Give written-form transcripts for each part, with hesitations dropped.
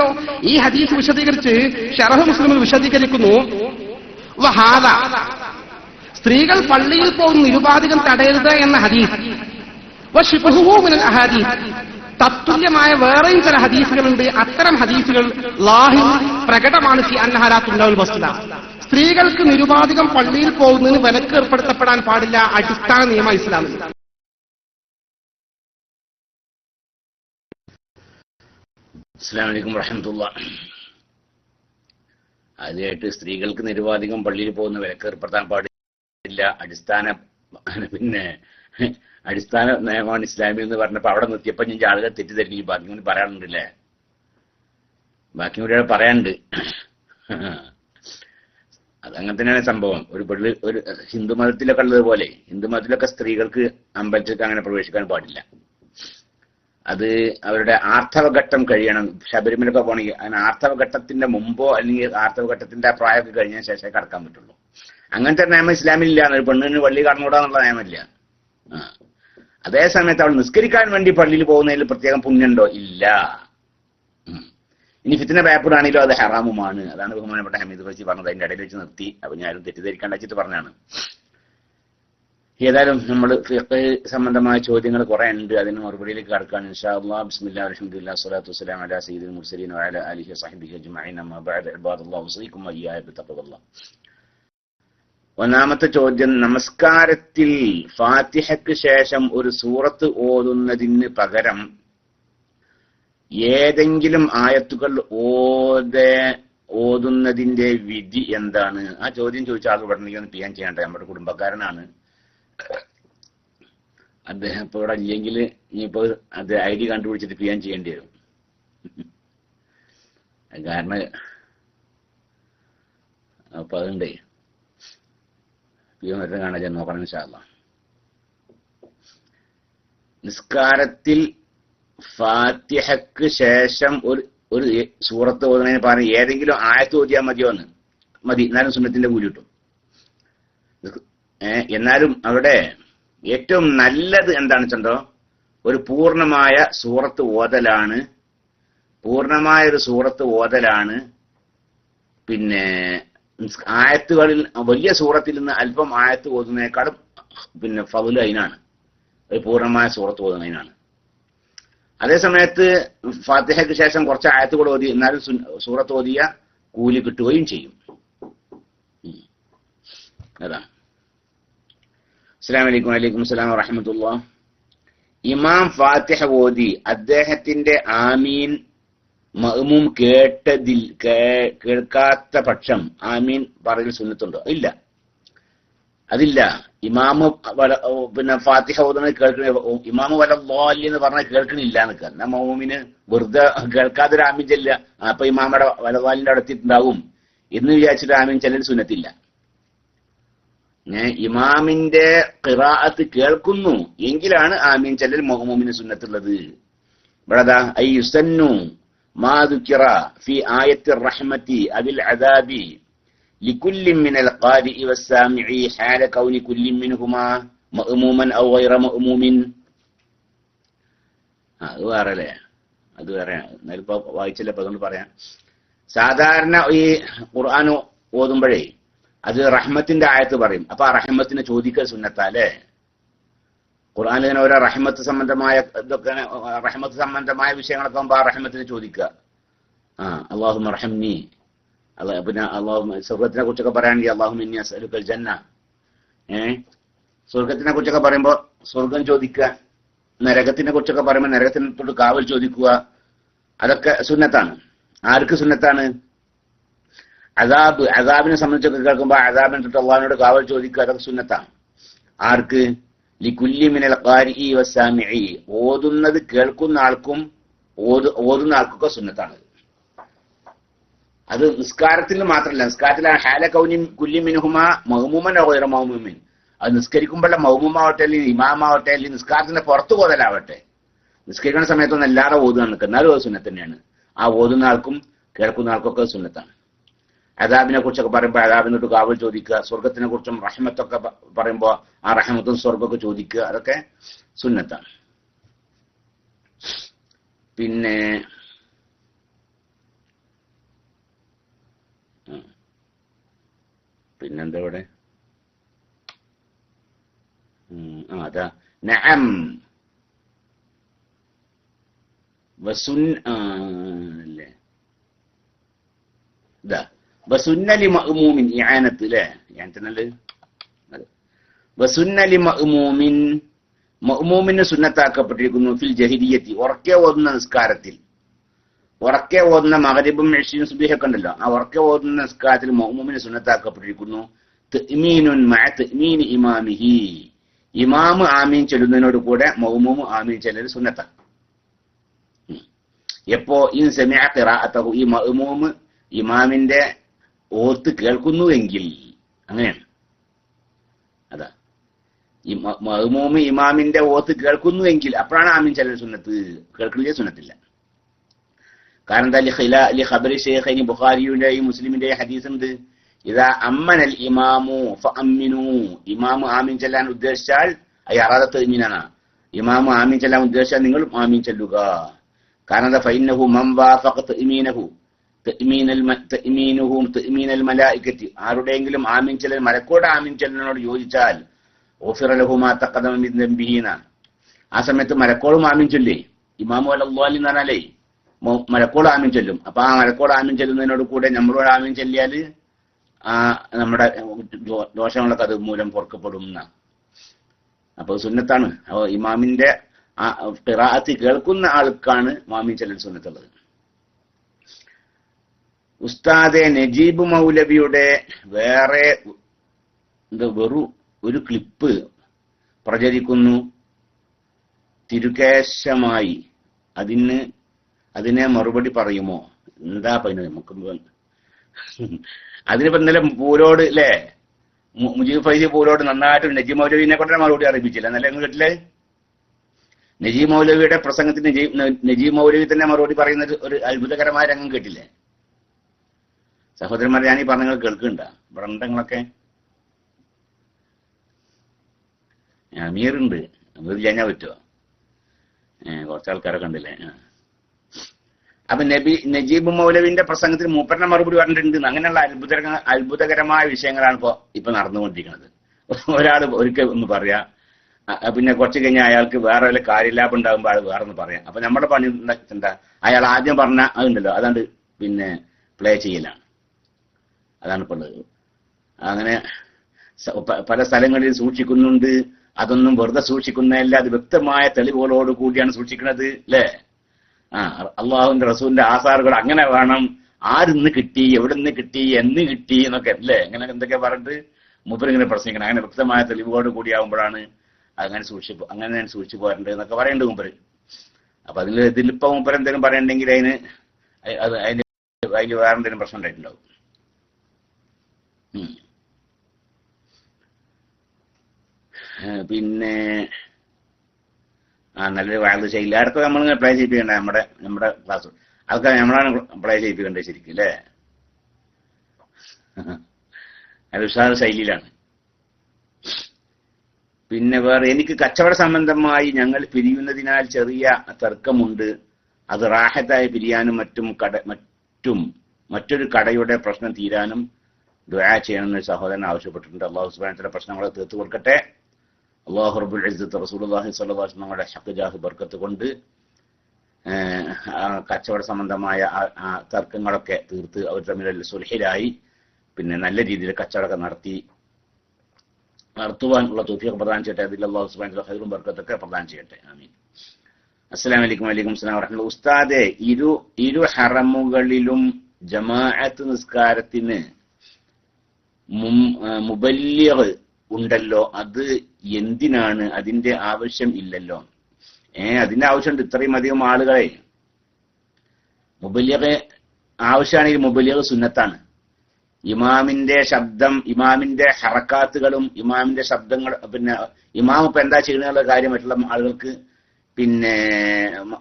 പറഞ്ഞല്ലോ. ഈ ഹദീസ് വിശദീകരിച്ച് ശറഹ് മുസ്ലിമിൽ വിശദീകരിക്കുന്നു, വഹാദ സ്ത്രീകൾ പള്ളിയിൽ പോകുന്ന നിരുപാധികം തടയരുത് എന്ന ഹദീസ്, വശിബ്ഹുഹു മിനൽ അഹാദീസ് തത്തുല്യമായ വേറെയും ചില ഹദീസുകളുണ്ട്. അത്തരം ഹദീസുകൾ ലാഹിർ പ്രകടമാണ് ഫി അന്നഹാ ലാ തുംനഉൽ വസ്ല. സ്ത്രീകൾക്ക് നിരുപാധികം പള്ളിയിൽ പോകുന്നതിന് വിലക്ക് ഏർപ്പെടുത്തപ്പെടാൻ പാടില്ല, അടിസ്ഥാന നിയമം ഇസ്ലാമിൽ. അസ്സലാമു അലൈക്കും വറഹ്മത്തുള്ളാഹി. ആദ്യമായിട്ട് സ്ത്രീകൾക്ക് നിരുപാധികം പള്ളിയിൽ പോകുന്ന വിലക്ക് ഏർപ്പെടുത്താൻ പാടില്ല, അടിസ്ഥാന നിയമമാണ് ഇസ്ലാമിൽ എന്ന് പറഞ്ഞപ്പോ അവിടെ നിർത്തിയപ്പോ ഞാൻ ആളുകൾ തെറ്റിദ്ധരിക്കും. ബാക്കി കൂടി പറയാനുണ്ടല്ലേ, ബാക്കി കൂടി പറയാനുണ്ട്. അതങ്ങനെ തന്നെയാണ് സംഭവം. ഒരു ഹിന്ദു മതത്തിലൊക്കെ ഉള്ളതുപോലെ ഹിന്ദു മതത്തിലൊക്കെ സ്ത്രീകൾക്ക് അമ്പലത്തിലേക്ക് അങ്ങനെ പ്രവേശിക്കാൻ പാടില്ല. അത് അവരുടെ ആർത്തവഘട്ടം കഴിയണം. ശബരിമലൊക്കെ പോകണമെങ്കിൽ അങ്ങനെ ആർത്തവഘട്ടത്തിന്റെ മുമ്പോ അല്ലെങ്കിൽ ആർത്തവഘട്ടത്തിന്റെ ആ പ്രായമൊക്കെ കഴിഞ്ഞ ശേഷമേ കടക്കാൻ പറ്റുള്ളൂ. അങ്ങനത്തെ നിയമം ഇസ്ലാമിലില്ല. ഒരു പെണ്ണിന് പള്ളി കടന്നുകൂടാന്നുള്ള നിയമമില്ല. അതേ സമയത്ത് അവൾ നിസ്കരിക്കാൻ വേണ്ടി പള്ളിയിൽ പോകുന്നതിൽ പ്രത്യേകം പുണ്യമുണ്ടോ? ഇല്ല. ഇനി ഫിത്ന പേപ്പറാണെങ്കിലും അത് ഹറാമുമാണ്. അതാണ് ബഹുമാനപ്പെട്ട ഹമീദ് ഫൈസി പറഞ്ഞത്. അതിന്റെ ഇടയിൽ വെച്ച് നിർത്തി. അപ്പൊ ഞാനും തെറ്റിദ്ധരിക്കാൻ വെച്ചിട്ട് പറഞ്ഞാണ്. ഏതായാലും നമ്മൾ ഫിഖ് സംബന്ധമായ ചോദ്യങ്ങൾ കുറെ ഉണ്ട്. അതിന് മറുപടിയിലേക്ക് കടക്കാൻ ഇൻഷാ അല്ലാഹ്. ബിസ്മില്ലാഹിർ റഹ്മാനിർ സ്വലാത്തു വസ്സലാമു അലാ സയ്യിദിൽ മുർസലീൻ വഅലാ ആലിഹി വസഹ്ബിഹി അജ്മഈൻ. അമ്മാ ബഅദ് ഇബാദല്ലാഹ് വസീകും വഇയ്യായ ബിത്തഖ്വല്ലാഹ്. ഒന്നാമത്തെ ചോദ്യം, നമസ്കാരത്തിൽ ഫാത്തിഹയ്ക്ക് ശേഷം ഒരു സൂറത്ത് ഓതുന്നതിന് പകരം ഏതെങ്കിലും ആയത്തുകൾ ഓതുന്നതിന്റെ വിധി എന്താണ്? ആ ചോദ്യം ചോദിച്ച ആൾ ഉടനെ പി എൻ ചെയ്യണ്ടേ, നമ്മുടെ കുടുംബക്കാരനാണ് അദ്ദേഹം. ഇപ്പൊ ഇവിടെ ഇല്ലെങ്കിൽ ഇനിയിപ്പോ അത് ID കണ്ടുപിടിച്ചിട്ട് പി എൻ ചെയ്യേണ്ടി വരും. കാരണം അപ്പൊ അതുണ്ടേ പി എൻ വരുന്ന കാണാൻ ഞാൻ നോക്കണം ഇൻഷാ അല്ലാഹ്. നിസ്കാരത്തിൽ ഫാത്തിഹയ്ക്ക് ശേഷം ഒരു സൂറത്ത് ഓതുന്നതിന് പറഞ്ഞ് ഏതെങ്കിലും ആയത്ത് ഓതിയാൽ മതി, എന്നാലും സുന്നത്തിന്റെ കൂലി കിട്ടും. എന്നാലും അവിടെ ഏറ്റവും നല്ലത് എന്താണെന്ന് വെച്ചോ, ഒരു പൂർണ്ണമായ ഒരു സൂറത്ത് ഓതലാണ്. പിന്നെ ആയത്തുകളിൽ വലിയ സൂറത്തിൽ നിന്ന് അല്പം ആയത്ത് ഓതുന്നതിനേക്കാളും പിന്നെ ഫضل അതിനാണ്, ഒരു പൂർണ്ണമായ സൂറത്ത് ഓതുന്നതിനാണ്. അതേസമയത്ത് ഫാത്തിഹയ്ക്ക് ശേഷം കുറച്ച് ആയത്തുകൾ ഓതി എന്നാലും സൂറത്ത് ഓതിയ കൂലി കിട്ടുകയും ചെയ്യും. അതാണ്. അസ്സലാമു അലൈക്കും. വഅലൈക്കും അസ്സലാം വറഹ്മത്തുള്ളാഹി. ഇമാം ഫാത്തിഹ ഓതി അദ്ദേഹത്തിന്റെ ആമീൻ മഅ്മൂം കേൾക്കാത്ത പക്ഷം ആമീൻ പറയൽ സുന്നത്തുണ്ടോ? ഇല്ല, അതില്ല. ഇമാമ് പിന്നെ ഫാത്തിഹ ഓതുന്നത് കേൾക്കണ, ഇമാമ് വലദ്ദാലിൻ എന്ന് പറഞ്ഞാൽ കേൾക്കണില്ല എന്നൊക്കെ. മഅ്മൂമിന് വെറുതെ കേൾക്കാതൊരു ആമീൻ ചെല്ലുക, അപ്പൊ ഇമാമയുടെ വലദ്ദാലിന്റെ അവിടെ എത്തിയിട്ടുണ്ടാവും എന്ന് വിചാരിച്ചിട്ട് ആമീൻ ചെല്ലൽ സുന്നത്തില്ല. ഇമാമിന്റെ ഖിറാഅത്ത് കേൾക്കുന്നു എങ്കിലാണ് ആമീൻ ചെല്ലൽ മഅ്മൂമിന് സുന്നത്തുള്ളത്. ഇവിടെതാ അയ്യുസന്നു മാ ദുകിറ ഫി ആയത്തിർ റഹ്മത്തി അബിൽ അദാബി ലികുല്ലി മിനൽ ഖാരിഇ വസ്സാമിഇ ഹാല കൗനി കുല്ലി മിൻഹുമാ മഅ്മൂമൻ ഔ ഗൈറ മഅ്മൂമിൻ. അത് വേറെല്ലേ, അത് വേറെ. നേരിപ്പോ വായിച്ചല്ലേ, അപ്പൊ അതുകൊണ്ട് പറയാം. സാധാരണ ഈ ഖുർആൻ ഓതുമ്പോഴേ അത് റഹ്മത്തിന്റെ ആയത്ത് പറയും. അപ്പൊ ആ റഹ്മത്തിനെ ചോദിക്കുക സുന്നത്തല്ലേ. ഖുർആനിൽ ഇങ്ങനെ ഓരോ റഹ്മത്ത് സംബന്ധമായ വിഷയങ്ങളൊക്കെ ആകുമ്പോ ആ റഹ്മത്തിനെ ചോദിക്കുക. അല്ലാഹുമ്മ റഹ്മനി, പിന്നെ സ്വർഗത്തിനെ കുറിച്ചൊക്കെ പറയുകയാണെങ്കിൽ അല്ലാഹുമ്മ ഇന്നി അസ്അലുക്കൽ ജന്ന. സ്വർഗത്തിനെ കുറിച്ചൊക്കെ പറയുമ്പോ സ്വർഗം ചോദിക്കുക. നരകത്തിനെ കുറിച്ചൊക്കെ പറയുമ്പോൾ നരകത്തിനെ തൊട്ട് കാവൽ ചോദിക്കുക. അതൊക്കെ സുന്നത്താണ്. ആർക്ക് സുന്നത്താണ്? അദാബിനെ സംബന്ധിച്ചൊക്കെ കേൾക്കുമ്പോൾ അദാബിനെ തൊട്ട് അള്ളാഹിനോട് കാവൽ ചോദിക്കുക. അതൊക്കെ സുന്നത്താണ്. ആർക്ക്? ലികുല്ലി മിനൽ ഖാരിഇ വസ്സാമിഇ, ഓതുന്നത് കേൾക്കുന്ന ആൾക്കും ഓതുന്ന ആൾക്കൊക്കെ സുന്നത്താണ്. അത് നിസ്കാരത്തിൽ മാത്രമല്ല, നിസ്കാരത്തിൽ ഹാല കൗനി കുല്ലി മിൻഹുമാ മഅ്മൂമൻ ഔ ഗൈറ മഅ്മൂമിൻ, അത് നിസ്കരിക്കുമ്പോഴുള്ള മഅ്മൂമാവട്ടെ അല്ലെങ്കിൽ ഇമാമാവട്ടെ അല്ലെങ്കിൽ നിസ്കാരത്തിന്റെ പുറത്ത് ഓതലാവട്ടെ, നിസ്കരിക്കുന്ന സമയത്തൊന്നും എല്ലാവരും ഓതുക നിൽക്കുക, എന്നാലും അത് സുന്നത്ത് തന്നെയാണ്. ആ ഓതുന്ന ആൾക്കും കേൾക്കുന്ന ആൾക്കൊക്കെ സുന്നത്താണ്. അദാബിനെ കുറിച്ചൊക്കെ പറയുമ്പോൾ അദാബിനോട്ട് കാവൽ ചോദിക്കുക. സ്വർഗത്തിനെ കുറിച്ചും റഹ്മത്തൊക്കെ പറയുമ്പോൾ ആ റഹ്മത്തും സ്വർഗമൊക്കെ ചോദിക്കുക. അതൊക്കെ സുന്നത്താണ്. പിന്നെ പിന്നെന്താ ഇവിടെ? അതാ നഅം വസുൻ അല്ലേ ഇതാ വസുന്നലി മഅ്മൂമിൻ ഇആനത്ത് അല്ലേ? ഇആനത്തല്ലേ? വസുന്നലി മഅ്മൂമിൻ, മഅ്മൂമിന് സുന്നത്താക്കപ്പെട്ടിരിക്കുന്നു ഫിൽ ജഹിലിയ്യത്തി, ഉറക്കെ ഓതുന്ന നിസ്കാരത്തിൽ. ഉറക്കെ ഓതുന്ന മഗ്രിബും ഇശയും സുബ്ഹിയൊക്കെ ഉണ്ടല്ലോ, ആ ഉറക്കെ ഓതുന്ന നിസ്കാരത്തിൽ മഅ്മൂമിന് സുന്നത്താക്കപ്പെട്ടിരിക്കുന്നു തഅ്മീനുൻ മഅ തഅ്മീനി ഇമാമിഹി, ഇമാമ് ആമീൻ ചൊല്ലുന്നതിനോട് കൂടെ മഅ്മൂമ് ആമീൻ ചൊല്ലൽ സുന്നത്താണ്. എപ്പോ ഇൻ സമിഅ ഖിറാഅതഹു, ഈ മഅ്മൂമ് ഇമാമിന്റെ ഓത്ത് കേൾക്കുന്നുവെങ്കിൽ, അങ്ങനെയാണ്. അതാ മഅ്മൂമ് ഇമാമിന്റെ ഓത്ത് കേൾക്കുന്നുവെങ്കിൽ അപ്പോഴാണ് ആമീൻ ചൊല്ലൽ സുന്നത്ത്, കേൾക്കലില്ല സുന്നത്തില്ല. കാരണം എന്താ? ഖബറി ശൈഖൈനി, ബുഖാരിയുടെയും മുസ്ലിമിന്റെയും ഹദീസ് ഉണ്ട്, ഇദാ അമ്മനൽ ഇമാമു ഫഅമ്മിനു, ഇമാമു ആമീൻ ചെല്ലാൻ ഉദ്ദേശിച്ചാൽ അറാദത്ത് ഇമിനാണ്, ഇമാമു ആമീൻ ചെല്ലാൻ ഉദ്ദേശിച്ചാൽ നിങ്ങൾ ആമീൻ ചെല്ലുക. കാരണം എന്താ? ഫഇന്നഹു മൻ വാഫഖ തഅ്മീനഹു തഅ്മീനൽ മലായികത്തി, ആരുടെയെങ്കിലും ആമീൻ ചെല്ലൽ മലക്കോട് ആമീൻ ചെല്ലലിനോട് യോജിച്ചാൽ ഗുഫിറ ലഹു മാ തഖദ്ദമ മിൻ ദംബിഹിന, ആ സമയത്ത് മലക്കോടും ആമീൻ ചൊല്ലേ. ഇമാമു അൽ-ളാലി എന്ന് പറഞ്ഞാലേ മലക്കോട് ആമീൻ ചൊല്ലും. അപ്പൊ ആ മലക്കോട് ആമീൻ ചെല്ലുന്നതിനോട് കൂടെ നമ്മളോട് ആമീൻ ചെല്ലിയാൽ നമ്മുടെ ദോഷങ്ങളൊക്കെ അത് മൂലം പൊറുക്കപ്പെടും എന്നാണ്. അപ്പൊ സുന്നത്താണ്. അപ്പൊ ഇമാമിന്റെ ഖിറാഅത്ത് കേൾക്കുന്ന ആൾക്കാണ് ആമീൻ ചെല്ലൽ സുന്നത്തുള്ളത്. ഉസ്താദെ, നജീബ് മൗലവിയുടെ വേറെ ഒരു ക്ലിപ്പ് പ്രചരിക്കുന്നു തിരുകേശമായി, അതിനെ മറുപടി പറയുമോ? എന്താ പറയുന്നത്? നമുക്ക് അതിനിപ്പോ ഇന്നലെ പൂരോട് അല്ലേ, മുജീബ് ഫൈസി പൂരോട് നന്നായിട്ട് നജീബ് മൗലവിനെ കൊണ്ടേ മറുപടി അറിയിപ്പിച്ചില്ല. എന്നല്ലേ നിങ്ങൾ കേട്ടില്ലേ? നജീബ് മൗലവിയുടെ പ്രസംഗത്തിന് നജീബ് മൗലവി തന്നെ മറുപടി പറയുന്നത് ഒരു അത്ഭുതകരമായ രംഗം കേട്ടില്ലേ? സഹോദരന്മാരെ, ഞാൻ ഈ പറഞ്ഞങ്ങൾ കേൾക്കുന്നുണ്ടോ? വ്രണ്ടങ്ങളൊക്കെ അമീറുണ്ട്, അമീർ ചെയ്യാൻ പറ്റുമോ? കുറച്ച് ആൾക്കാരൊക്കെ ഉണ്ടല്ലേ. അപ്പൊ നജീബ് മൗലവിന്റെ പ്രസംഗത്തിന് മൂപ്പരുടെ മറുപടി പറഞ്ഞിട്ടുണ്ട്. അങ്ങനെയുള്ള അത്ഭുതകരമായ വിഷയങ്ങളാണ് ഇപ്പൊ നടന്നുകൊണ്ടിരിക്കുന്നത്. ഒരാൾ ഒരിക്കൽ ഒന്ന് പറയാ, പിന്നെ കുറച്ച് കഴിഞ്ഞാൽ അയാൾക്ക് വേറെ വല്ല കാര്യലാഭം ഉണ്ടാകുമ്പോൾ അയാൾ വേറെ ഒന്ന് പറയാം. അപ്പൊ നമ്മുടെ പണി എന്താ? അയാൾ ആദ്യം പറഞ്ഞ അതുണ്ടല്ലോ, അതാണ്ട് പിന്നെ പ്ലേ ചെയ്യലാണ്. അതാണ് ഇപ്പോൾ ഉള്ളത്. അങ്ങനെ പല സ്ഥലങ്ങളിൽ സൂക്ഷിക്കുന്നുണ്ട്. അതൊന്നും വെറുതെ സൂക്ഷിക്കുന്നതല്ല, അത് വ്യക്തമായ തെളിവുകളോട് കൂടിയാണ് സൂക്ഷിക്കുന്നത് അല്ലേ? അള്ളാഹുവിന്റെ റസൂലിന്റെ ആസാറുകൾ അങ്ങനെ വേണം. ആരിന്ന് കിട്ടി, എവിടെ നിന്ന് കിട്ടി, എന്ന് കിട്ടി എന്നൊക്കെ അല്ലേ, അങ്ങനെ എന്തൊക്കെ പറഞ്ഞിട്ട് മൂപ്പരിങ്ങനെ പ്രസംഗിക്കണം. അങ്ങനെ വ്യക്തമായ തെളിവുകളോട് കൂടിയാവുമ്പോഴാണ് അങ്ങനെ സൂക്ഷിച്ചു പോരേണ്ടത് എന്നൊക്കെ പറയുന്നുണ്ട് മൂപ്പര്. അപ്പൊ ഇതിലിപ്പോ മൂപ്പര് എന്തെങ്കിലും പറയണ്ടെങ്കിൽ അതിന് വേറെ എന്തെങ്കിലും പ്രശ്നം ഉണ്ടായിട്ടുണ്ടാവും. പിന്നെ നല്ലൊരു വാഴ ശൈലി അടുത്ത നമ്മളിങ്ങനെ പ്ലേ ചെയ്യിപ്പിക്കണ്ടേ നമ്മുടെ ക്ലാസ് അതൊക്കെ നമ്മളാണ് പ്ലേ ചെയ്യിപ്പിക്കേണ്ടത് ശരിക്കും അല്ലേ? അത് ഉഷാർ ശൈലിയിലാണ്. പിന്നെ വേറെ, എനിക്ക് കച്ചവട സംബന്ധമായി ഞങ്ങൾ പിരിയുന്നതിനാൽ ചെറിയ തർക്കമുണ്ട്. അത് റാഹത്തായി പിരിയാനും മറ്റൊരു കടയുടെ പ്രശ്നം തീരാനും ദുആ ചെയ്യണമെന്ന് സഹോദരൻ ആവശ്യപ്പെട്ടിട്ടുണ്ട്. അല്ലാഹു സുബ്ഹാനഹു വ തആല പ്രശ്നങ്ങളെ തീർത്തു കൊടുക്കട്ടെ. അല്ലാഹു റബ്ബുൽ ഇസ്സത്ത് റസൂലുള്ളാഹി സ്വല്ലല്ലാഹു അലൈഹി വസല്ലമയുടെ ഹഖ് ജാഹ് ബർക്കത്ത് കൊണ്ട് കച്ചവട സംബന്ധമായ തർക്കങ്ങളൊക്കെ തീർത്ത് അവർ തമ്മിൽ സുൽഹിലായി പിന്നെ നല്ല രീതിയിൽ കച്ചവടമൊക്കെ നടത്തുവാനുള്ള തൗഫീഖ് പ്രദാനം ചെയ്യട്ടെ. അതിൽ അല്ലാഹു സുബ്ഹാനഹു വ തആല ഖൈറും ബർക്കത്തൊക്കെ പ്രദാനം ചെയ്യട്ടെ. ആമീൻ. അസ്സലാമു അലൈക്കും. വലൈക്കും അസ്സലാം വറഹ്മത്തുള്ളാഹി. ഉസ്താദെ, ഇരു ഹറമുകളിലും ജമാഅത്ത് നിസ്കാരത്തിന് മുബല്ലിഗ് ഉണ്ടല്ലോ, അത് എന്തിനാണ്? അതിന്റെ ആവശ്യം ഇല്ലല്ലോ. അതിന്റെ ആവശ്യമുണ്ട്. ഇത്രയും അധികം ആളുകളെ മുബല്ലിഗ് ആവശ്യമാണെങ്കിൽ മുബല്ലിഗ് സുന്നത്താണ്. ഇമാമിന്റെ ശബ്ദം, ഇമാമിന്റെ ഹറക്കാത്തുകളും ഇമാമിന്റെ ശബ്ദങ്ങൾ, പിന്നെ ഇമാം ഇപ്പൊ എന്താ ചെയ്യുന്നുള്ള കാര്യം മറ്റുള്ള ആളുകൾക്ക് പിന്നെ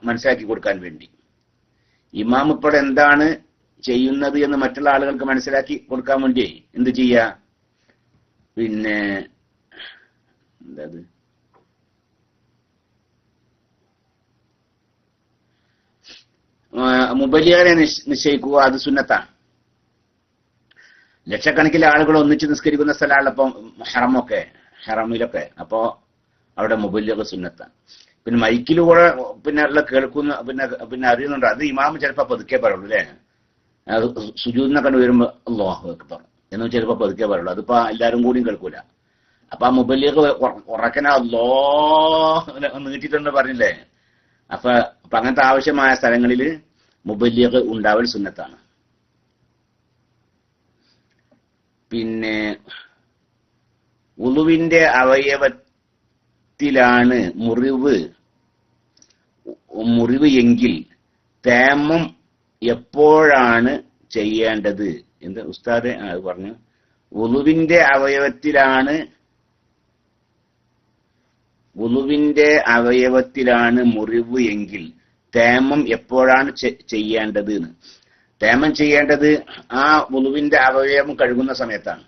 മനസ്സിലാക്കി കൊടുക്കാൻ വേണ്ടി, ഇമാം ഇപ്പോൾ എന്താണ് ചെയ്യുന്നത് എന്ന് മറ്റുള്ള ആളുകൾക്ക് മനസ്സിലാക്കി കൊടുക്കാൻ വേണ്ടി എന്ത് ചെയ്യാ, പിന്നെ എന്താ മുബല്ലിഗിനെ നിശ്ചയിക്കുക, അത് സുന്നത്താണ്. ലക്ഷക്കണക്കിന് ആളുകൾ ഒന്നിച്ച് നിസ്കരിക്കുന്ന സ്ഥലമാണ് ഇപ്പം ഹറമിലൊക്കെ. അപ്പോ അവിടെ മുബല്ലിഗ് സുന്നത്താണ്. പിന്നെ മൈക്കിലൂടെ പിന്നെ ഉള്ള കേൾക്കുന്ന പിന്നെ അറിയുന്നുണ്ട്. അത് ഇമാമ് ചിലപ്പോ പതുക്കെ പറയുള്ളൂ അല്ലേ. സുജൂദിനൊക്കെ വരുമ്പോ അല്ലാഹു അക്ബർ എന്ന് ചിലപ്പോ പതുക്കെ പറയുള്ളൂ. അതിപ്പോ എല്ലാരും കൂടിയും കേൾക്കൂല. അപ്പൊ ആ മുബല്ലിഗ് ഉറക്കന നീട്ടിട്ടുണ്ട് പറഞ്ഞില്ലേ. അപ്പൊ അങ്ങനത്തെ ആവശ്യമായ സ്ഥലങ്ങളിൽ മുബല്ലിഗ് ഉണ്ടാവൽ സുന്നത്താണ്. പിന്നെ ഉളുവിന്റെ അവയവത്തിലാണ് മുറിവ് എങ്കിൽ തേമം എപ്പോഴാണ് ചെയ്യേണ്ടത്? എന്ത് ഉസ്താദെ അത് പറഞ്ഞു. ഉളുവിന്റെ അവയവത്തിലാണ് മുറിവ് എങ്കിൽ തേമം എപ്പോഴാണ് ചെയ്യേണ്ടത്? തേമം ചെയ്യേണ്ടത് ആ ഉളുവിന്റെ അവയവം കഴുകുന്ന സമയത്താണ്.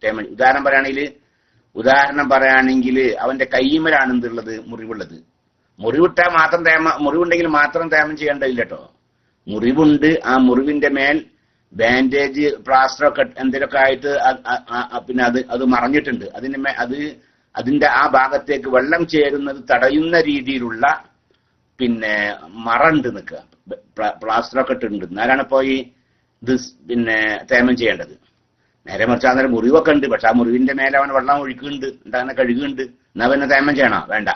തേമം ഉദാഹരണം പറയുകയാണെങ്കിൽ അവന്റെ കൈമലാണ് എന്തുള്ളത്? മുറിവുള്ളത്. മുറിവുണ്ടെങ്കിൽ മാത്രം തേമം ചെയ്യേണ്ടതില്ല കേട്ടോ. മുറിവുണ്ട്, ആ മുറിവിന്റെ മേൽ ബാൻഡേജ് പ്ലാസ്റ്ററൊക്കെ എന്തെങ്കിലുമൊക്കെ ആയിട്ട് പിന്നെ അത് മറഞ്ഞിട്ടുണ്ട്. അതിന്റെ ആ ഭാഗത്തേക്ക് വെള്ളം ചേരുന്നത് തടയുന്ന രീതിയിലുള്ള പിന്നെ മറണ്ട് നിൽക്കുക, പ്ലാസ്റ്ററൊക്കെ ഇട്ടുണ്ട്. എന്നാലാണ് പോയി ഇത് പിന്നെ തേമം ചെയ്യേണ്ടത്. നേരെ മറിച്ച് അന്നേരം മുറിവൊക്കെ ഉണ്ട്, പക്ഷെ ആ മുറിവിന്റെ മേലെ അവൻ വെള്ളം ഒഴിക്കുന്നുണ്ട്, അങ്ങനെ കഴുകുന്നുണ്ട്. എന്നാ പിന്നെ തേമം ചെയ്യണോ? വേണ്ട.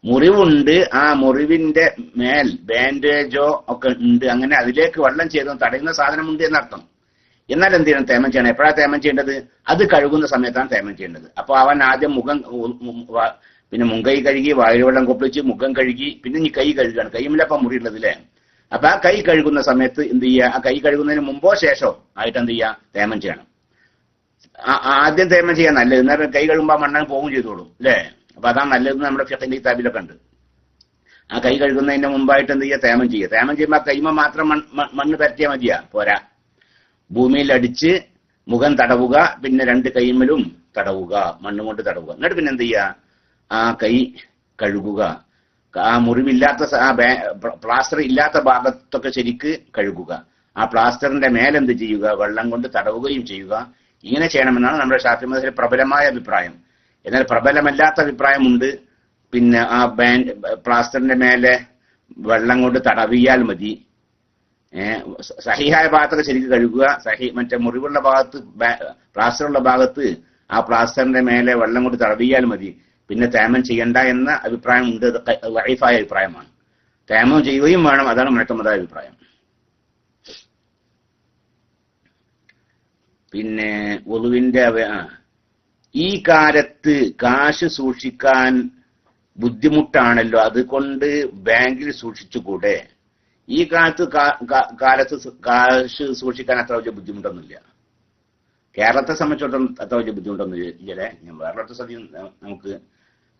മുറിവുണ്ട്, ആ മുറിവിന്റെ മേൽ ബാൻഡേജോ ഒക്കെ ഉണ്ട്, അങ്ങനെ അതിലേക്ക് വെള്ളം ചെയ്ത് തടയുന്ന സാധനമുണ്ട് എന്നർത്ഥം. എന്നാൽ എന്ത് ചെയ്യണം? തേമം ചെയ്യണം. എപ്പോഴാണ് തേമം ചെയ്യേണ്ടത്? അത് കഴുകുന്ന സമയത്താണ് തേമം ചെയ്യേണ്ടത്. അപ്പൊ അവൻ ആദ്യം പിന്നെ മുൻകൈ കഴുകി, വായുവെള്ളം കൊപ്പിച്ച് മുഖം കഴുകി, പിന്നെ ഈ കൈ കഴുകുകയാണ്. കൈമിലപ്പം മുറിയുള്ളത് അല്ലേ. അപ്പൊ ആ കൈ കഴുകുന്ന സമയത്ത് എന്ത് ചെയ്യുക? ആ കൈ കഴുകുന്നതിന് മുമ്പോ ശേഷോ ആയിട്ട് എന്ത് ചെയ്യുക? തേമം ചെയ്യണം. ആദ്യം തേമം ചെയ്യാൻ നല്ലത്. എന്നാൽ കൈ കഴുകുമ്പോൾ മണ്ണാൻ പോകും ചെയ്തോളും അല്ലേ. അപ്പൊ അതാണ് നല്ലതെന്ന് നമ്മുടെ ഫിഖിന്റെ കിതാബിലൊക്കെ ഉണ്ട്. ആ കൈ കഴുകുന്നതിന് മുമ്പായിട്ട് എന്ത് ചെയ്യുക? തേമം ചെയ്യുക. തേമം ചെയ്യുമ്പോൾ ആ കൈമ മാത്രം മണ്ണ് പരത്തിയാൽ മതിയാ, പോരാ. ഭൂമിയിൽ അടിച്ച് മുഖം തടവുക, പിന്നെ രണ്ട് കൈമലും തടവുക, മണ്ണ് കൊണ്ട് തടവുക. എന്നിട്ട് പിന്നെ എന്ത് ചെയ്യുക? ആ കൈ കഴുകുക. ആ മുറിവില്ലാത്ത പ്ലാസ്റ്റർ ഇല്ലാത്ത ഭാഗത്തൊക്കെ ശരിക്ക് കഴുകുക. ആ പ്ലാസ്റ്ററിന്റെ മേലെന്ത് ചെയ്യുക? വെള്ളം കൊണ്ട് തടവുകയും ചെയ്യുക. ഇങ്ങനെ ചെയ്യണമെന്നാണ് നമ്മുടെ ശാസ്ത്രീയ മതത്തിലെ പ്രബലമായ അഭിപ്രായം. എന്നാൽ പ്രബലമല്ലാത്ത അഭിപ്രായമുണ്ട്. പിന്നെ ആ പ്ലാസ്റ്ററിന്റെ മേലെ വെള്ളം കൊണ്ട് തടവിയാൽ മതി. സഹിഹായ ഭാഗത്തൊക്കെ ശരിക്കും കഴുകുക. മറ്റേ മുറിവുള്ള ഭാഗത്ത്, പ്ലാസ്റ്ററുള്ള ഭാഗത്ത് ആ പ്ലാസ്റ്ററിന്റെ മേലെ വെള്ളം കൊണ്ട് തടവിയാൽ മതി. പിന്നെ തേമം ചെയ്യണ്ട എന്ന അഭിപ്രായം ഉണ്ട്. ലൈഫായ അഭിപ്രായമാണ്. തേമം ചെയ്യുകയും വേണം. അതാണ് മുഴക്കമതായ അഭിപ്രായം. പിന്നെ ഉളുവിന്റെ ഈ കാലത്ത് കാശ് സൂക്ഷിക്കാൻ ബുദ്ധിമുട്ടാണല്ലോ, അതുകൊണ്ട് ബാങ്കിൽ സൂക്ഷിച്ചുകൂടെ? ഈ കാലത്ത് കാശ് സൂക്ഷിക്കാൻ അത്ര വലിയ ബുദ്ധിമുട്ടൊന്നുമില്ല. കേരളത്തെ സംബന്ധിച്ചിടത്തോളം അത്ര വലിയ ബുദ്ധിമുട്ടൊന്നും ഇല്ലേ. ഞാൻ വേറെ സ്ഥലം നമുക്ക്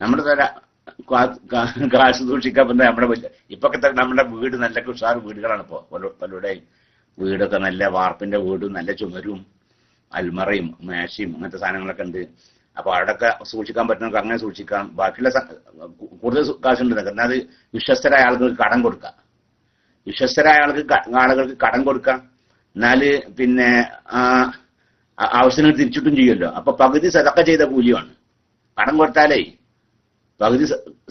നമ്മുടെ തര കാശ് സൂക്ഷിക്കാൻ പറ്റുന്ന നമ്മുടെ ഇപ്പൊക്കെ നമ്മുടെ വീട് നല്ല ഉഷാർ വീടുകളാണ്. ഇപ്പോ പലരുടെ വീടൊക്കെ നല്ല വാർപ്പിന്റെ വീടും നല്ല ചുമരും അൽമറയും മേശയും അങ്ങനത്തെ സാധനങ്ങളൊക്കെ ഉണ്ട്. അപ്പൊ അവിടെയൊക്കെ സൂക്ഷിക്കാൻ പറ്റുന്നവർക്ക് അങ്ങനെ സൂക്ഷിക്കാം. ബാക്കിയുള്ള കൂടുതൽ കാശുണ്ട്. എന്നാൽ അത് വിശ്വസ്തരായ ആളുകൾക്ക് കടം കൊടുക്കാം. ആളുകൾക്ക് കടം കൊടുക്കാം. എന്നാല് പിന്നെ ആവശ്യങ്ങൾ തിരിച്ചിട്ടും ചെയ്യുമല്ലോ. അപ്പൊ പകുതി സദഖ ചെയ്ത കൂലിയാണ്. കടം കൊടുത്താലേ പകുതി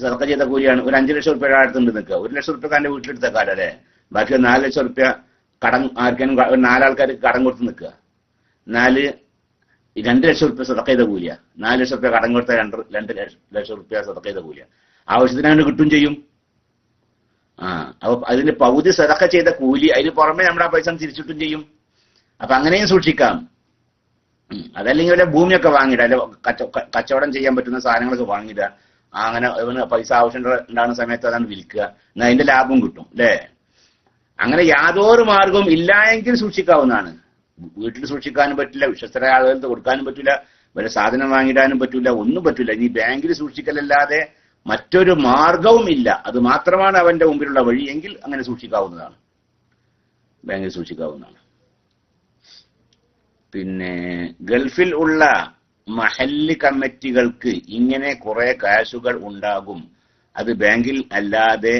സദഖ ചെയ്ത കൂലിയാണ്. ഒരു 5 ലക്ഷം റുപ്യ അടുത്തുണ്ട് നിൽക്കുക. 1 ലക്ഷം റുപ്യ തന്റെ വീട്ടിലെടുത്തേക്കാലോ അല്ലെ. ബാക്കി 4 ലക്ഷം റുപ്യ കടം ആർക്കാനും 4 ആൾക്കാർക്ക് കടം കൊടുത്ത് നിൽക്കുക. 2 ലക്ഷം റുപ്യ സദഖ ചെയ്ത കൂലിയ. 4 ലക്ഷം റുപ്യ കടം കൊടുത്ത 2 ലക്ഷം റുപ്യ സദഖ ചെയ്ത കൂലിയ. ആവശ്യത്തിനാണ് കിട്ടും ചെയ്യും. അപ്പൊ അതിന്റെ പകുതി സദഖ ചെയ്ത കൂലി, അതിന് പുറമെ നമ്മുടെ ആ പൈസ തിരിച്ചിട്ടും ചെയ്യും. അപ്പൊ അങ്ങനെയും സൂക്ഷിക്കാം. അതല്ലെങ്കിൽ വല്ല ഭൂമിയൊക്കെ വാങ്ങിയിട, അല്ലെ കച്ചവടം ചെയ്യാൻ പറ്റുന്ന സാധനങ്ങളൊക്കെ വാങ്ങിയിട. അങ്ങനെ പൈസ ആവശ്യം ഉണ്ടാകുന്ന സമയത്ത് അതാണ് വിൽക്കുക. എന്നാൽ അതിന്റെ ലാഭം കിട്ടും അല്ലേ. അങ്ങനെ യാതൊരു മാർഗവും ഇല്ല എങ്കിൽ സൂക്ഷിക്കാവുന്നതാണ്. വീട്ടിൽ സൂക്ഷിക്കാനും പറ്റില്ല, വിശ്വസ്തരായ ആളുകൾക്ക് കൊടുക്കാനും പറ്റില്ല, വല്ല സാധനം വാങ്ങിയിടാനും പറ്റില്ല, ഒന്നും പറ്റില്ല. ഇനി ബാങ്കിൽ സൂക്ഷിക്കലല്ലാതെ മറ്റൊരു മാർഗവും ഇല്ല. അത് മാത്രമാണ് അവന്റെ മുമ്പിലുള്ള വഴി എങ്കിൽ അങ്ങനെ സൂക്ഷിക്കാവുന്നതാണ്, ബാങ്കിൽ സൂക്ഷിക്കാവുന്നതാണ്. പിന്നെ ഗൾഫിൽ ഉള്ള മഹല്ല് കമ്മിറ്റികൾക്ക് ഇങ്ങനെ കുറെ കാശുകൾ ഉണ്ടാകും. അത് ബാങ്കിൽ അല്ലാതെ